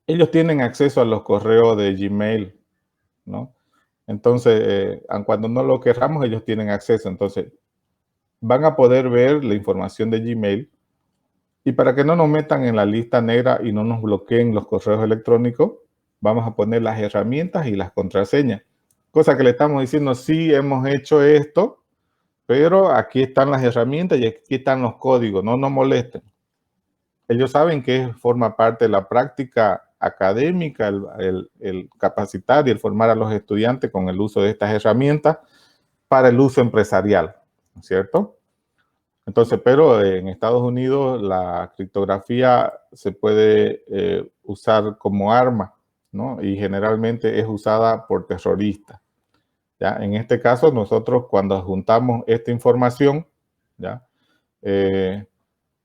Ellos tienen acceso a los correos de Gmail, ¿no? Entonces, cuando no lo querramos, ellos tienen acceso. Entonces, van a poder ver la información de Gmail. Y para que no nos metan en la lista negra y no nos bloqueen los correos electrónicos, vamos a poner las herramientas y las contraseñas. Cosa que le estamos diciendo, sí, hemos hecho esto, pero aquí están las herramientas y aquí están los códigos, no nos molesten. Ellos saben que forma parte de la práctica académica, el capacitar y el formar a los estudiantes con el uso de estas herramientas para el uso empresarial, ¿cierto? Entonces, pero en Estados Unidos la criptografía se puede usar como arma, ¿no? Y generalmente es usada por terroristas. ¿Ya? En este caso, nosotros cuando juntamos esta información, ¿ya?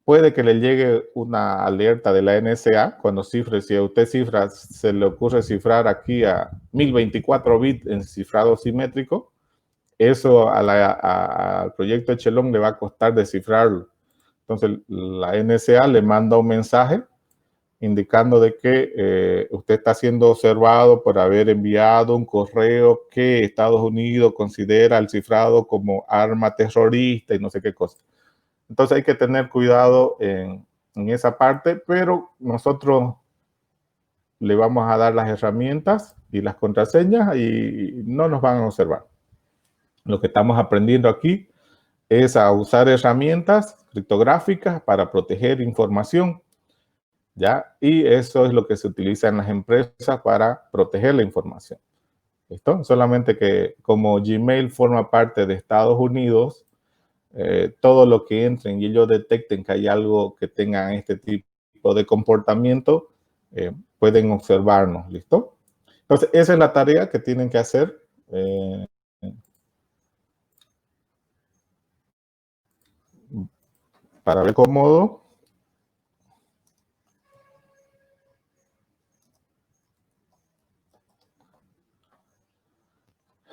Puede que le llegue una alerta de la NSA cuando cifre, si a usted cifra, se le ocurre cifrar aquí a 1024 bits en cifrado simétrico, eso al proyecto Echelon le va a costar descifrarlo. Entonces la NSA le manda un mensaje indicando de que usted está siendo observado por haber enviado un correo que Estados Unidos considera el cifrado como arma terrorista y no sé qué cosa. Entonces hay que tener cuidado en esa parte, pero nosotros le vamos a dar las herramientas y las contraseñas y no nos van a observar. Lo que estamos aprendiendo aquí es a usar herramientas criptográficas para proteger información, ¿ya? Y eso es lo que se utiliza en las empresas para proteger la información. ¿Listo? Solamente que como Gmail forma parte de Estados Unidos, todo lo que entren y ellos detecten que hay algo que tengan este tipo de comportamiento, pueden observarnos, ¿listo? Entonces, esa es la tarea que tienen que hacer. Para ver cómodo.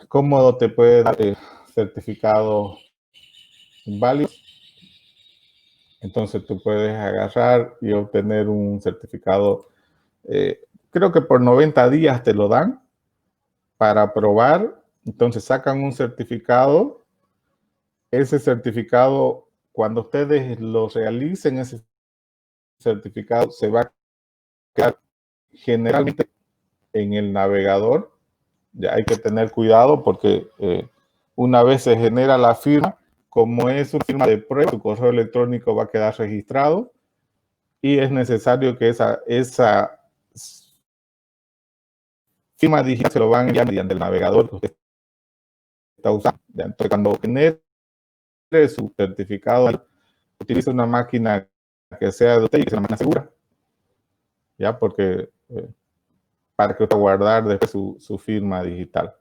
Cómodo te puede dar certificado válido. Entonces tú puedes agarrar y obtener un certificado, creo que por 90 días te lo dan para probar. Entonces sacan un certificado. Ese certificado, cuando ustedes lo realicen, ese certificado se va a quedar generalmente en el navegador. Ya hay que tener cuidado porque una vez se genera la firma, como es una firma de prueba, tu correo electrónico va a quedar registrado y es necesario que esa firma digital se lo van a enviar mediante el navegador que usted está usando. ¿Ya? Entonces, cuando genere su certificado, utilice una máquina que sea de usted y que sea una máquina segura, ¿ya? Porque para que usted guardar después su firma digital.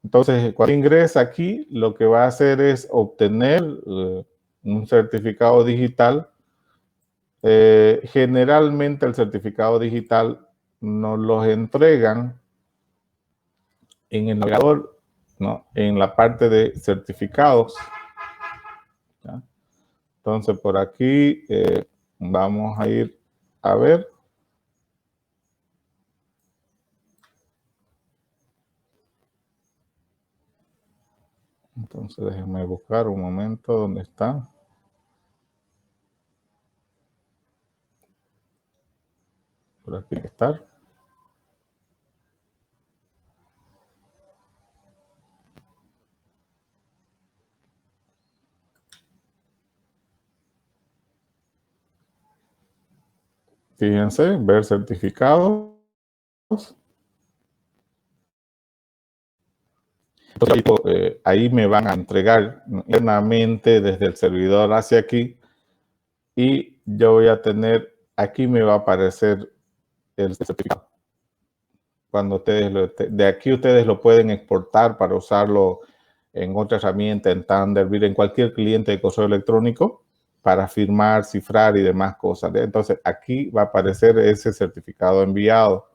Entonces, cuando ingresa aquí, lo que va a hacer es obtener un certificado digital. Generalmente el certificado digital nos los entregan en el navegador, ¿no? En la parte de certificados. ¿Ya? Entonces, por aquí vamos a ir a ver. Entonces, déjenme buscar un momento dónde está. Por aquí está. Fíjense, ver certificados. Entonces, ahí me van a entregar internamente desde el servidor hacia aquí y yo voy a tener, aquí me va a aparecer el certificado. Cuando ustedes de aquí ustedes lo pueden exportar para usarlo en otra herramienta, en Thunderbird, en cualquier cliente de correo electrónico para firmar, cifrar y demás cosas. ¿Ya? Entonces aquí va a aparecer ese certificado enviado.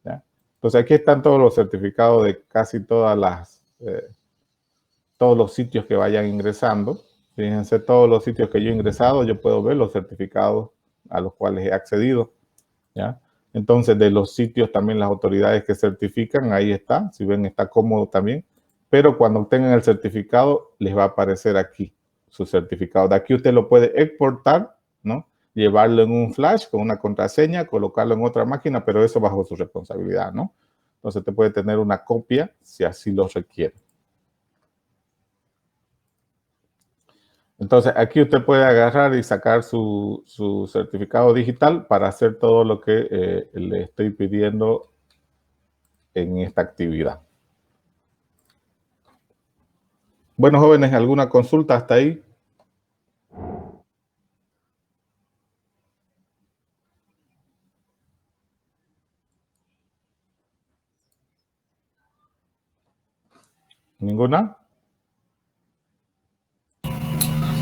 ¿Ya? Entonces aquí están todos los certificados de casi todas las todos los sitios que vayan ingresando. Fíjense, todos los sitios que yo he ingresado, yo puedo ver los certificados a los cuales he accedido. ¿Ya? Entonces, de los sitios también las autoridades que certifican, ahí está. Si ven, está cómodo también. Pero cuando obtengan el certificado, les va a aparecer aquí. su certificado. De aquí usted lo puede exportar, ¿no? Llevarlo en un flash con una contraseña, colocarlo en otra máquina, pero eso bajo su responsabilidad, ¿no? Entonces usted puede tener una copia si así lo requiere. Entonces aquí usted puede agarrar y sacar su certificado digital para hacer todo lo que le estoy pidiendo en esta actividad. Bueno, jóvenes, ¿alguna consulta hasta ahí? ¿Ninguna?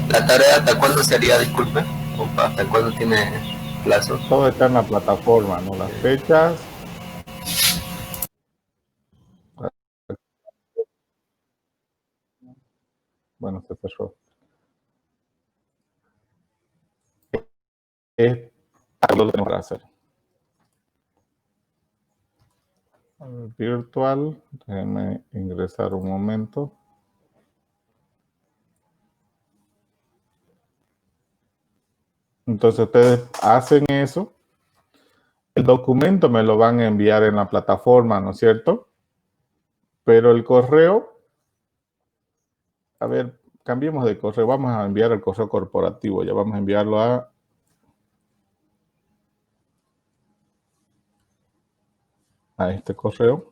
¿La tarea hasta cuándo sería, disculpe? ¿O hasta cuándo tiene plazo? Todo está en la plataforma, ¿no? Las fechas. Bueno, se cerró. Es lo que tenemos para hacer. Virtual, déjenme ingresar un momento. Entonces ustedes hacen eso. El documento me lo van a enviar en la plataforma, ¿no es cierto? Pero el correo, a ver, cambiemos de correo. Vamos a enviar el correo corporativo. Ya vamos a enviarlo a este correo.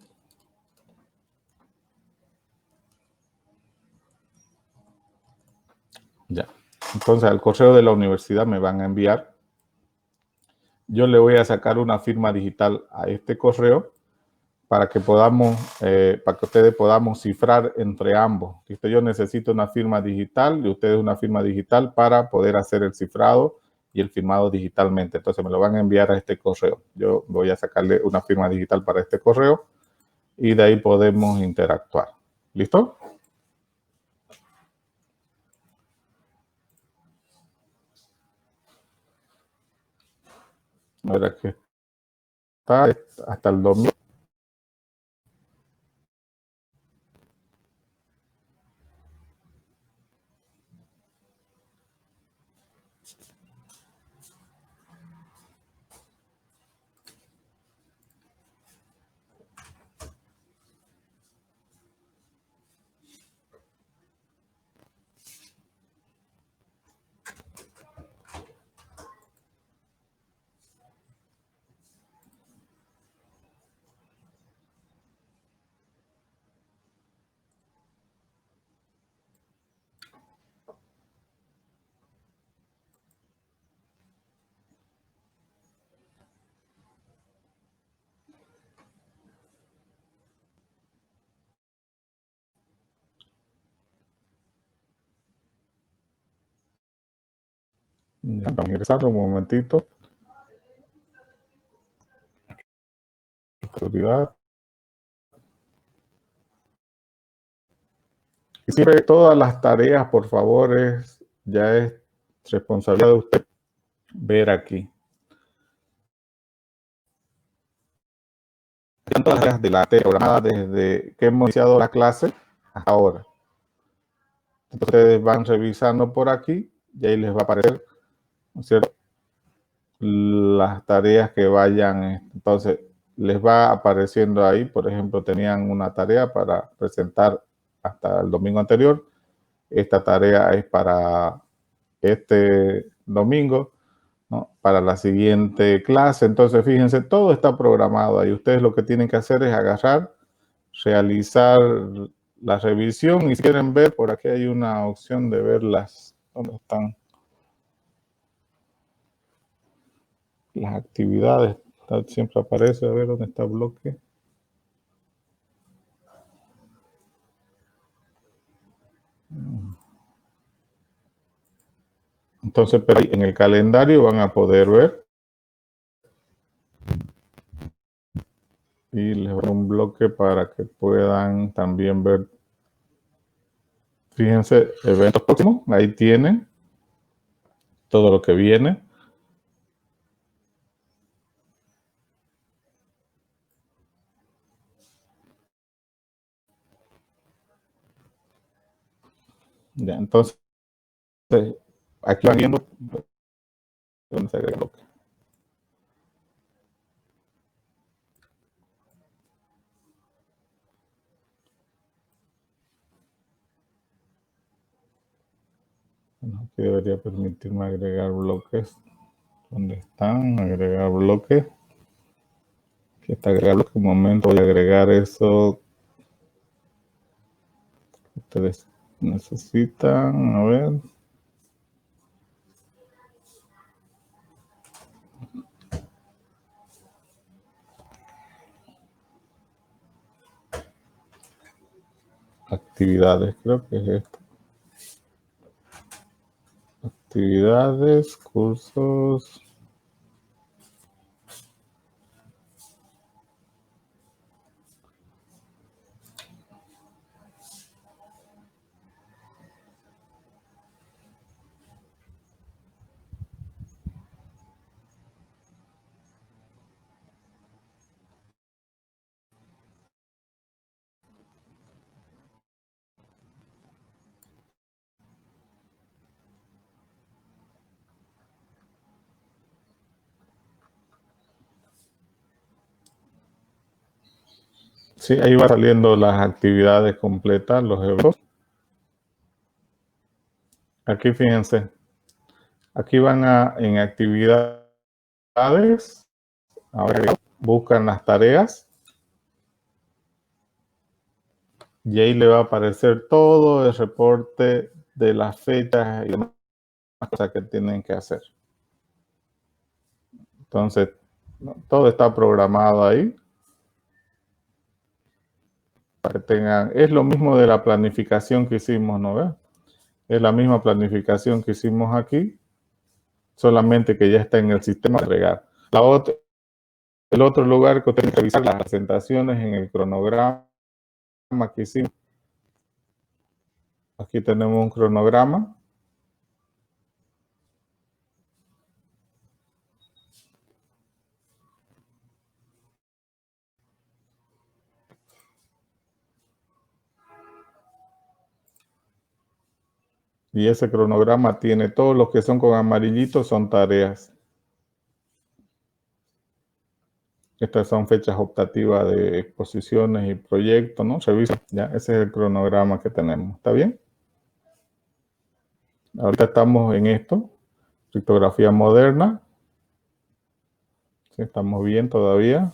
Ya. Entonces al correo de la universidad me van a enviar. Yo le voy a sacar una firma digital a este correo para que podamos, para que ustedes podamos cifrar entre ambos. ¿Listo? Yo necesito una firma digital y ustedes una firma digital para poder hacer el cifrado y el firmado digitalmente. Entonces me lo van a enviar a este correo. Yo voy a sacarle una firma digital para este correo y de ahí podemos interactuar. ¿Listo? A ver, aquí está hasta el domingo. Vamos a ingresar un momentito. Autoridad. Y siempre todas las tareas, por favor, ya es responsabilidad de usted ver aquí. Están todas las tareas de la programada desde que hemos iniciado la clase hasta ahora. Entonces, ustedes van revisando por aquí y ahí les va a aparecer, ¿no es cierto?, las tareas que vayan. Entonces, les va apareciendo ahí, por ejemplo, tenían una tarea para presentar hasta el domingo anterior. Esta tarea es para este domingo, ¿no?, para la siguiente clase. Entonces, fíjense, todo está programado ahí. Ustedes lo que tienen que hacer es agarrar, realizar la revisión y si quieren ver, por aquí hay una opción de ver ¿dónde están las actividades? Siempre aparece, a ver dónde está el bloque. Entonces, pero en el calendario van a poder ver y les voy a dar un bloque para que puedan también ver. Fíjense, eventos próximos, ahí tienen todo lo que viene. Ya, entonces Entonces, aquí van viendo dónde se agrega el bloque. Bueno, aquí debería permitirme agregar bloques. ¿Dónde están? Agregar bloques. Aquí está agregar bloques. Un momento, voy a agregar eso. Ustedes necesitan, a ver. Actividades, creo que es esto. Actividades, cursos. Sí, ahí va saliendo las actividades completas, los eventos. Aquí fíjense, aquí van en actividades, ahora buscan las tareas y ahí le va a aparecer todo el reporte de las fechas y demás cosas que tienen que hacer. Entonces, todo está programado ahí. Para que tengan, es lo mismo de la planificación que hicimos, ¿no ves? Es la misma planificación que hicimos aquí, solamente que ya está en el sistema de agregar. El otro lugar que tienen que revisar las presentaciones en el cronograma que hicimos. Aquí tenemos un cronograma. Y ese cronograma tiene todos los que son con amarillito, son tareas. Estas son fechas optativas de exposiciones y proyectos, ¿no? Revisa, ya, ese es el cronograma que tenemos. ¿Está bien? Ahorita estamos en esto, criptografía moderna. Sí, estamos bien todavía.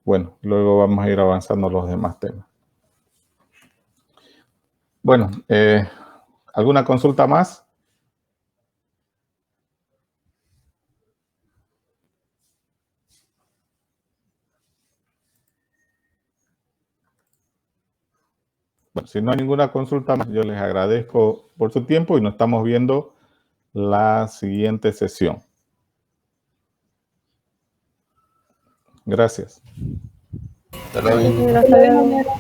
Bueno, luego vamos a ir avanzando los demás temas. Bueno, ¿alguna consulta más? Bueno, si no hay ninguna consulta más, yo les agradezco por su tiempo y nos estamos viendo la siguiente sesión. Gracias. Hasta luego. Hasta luego.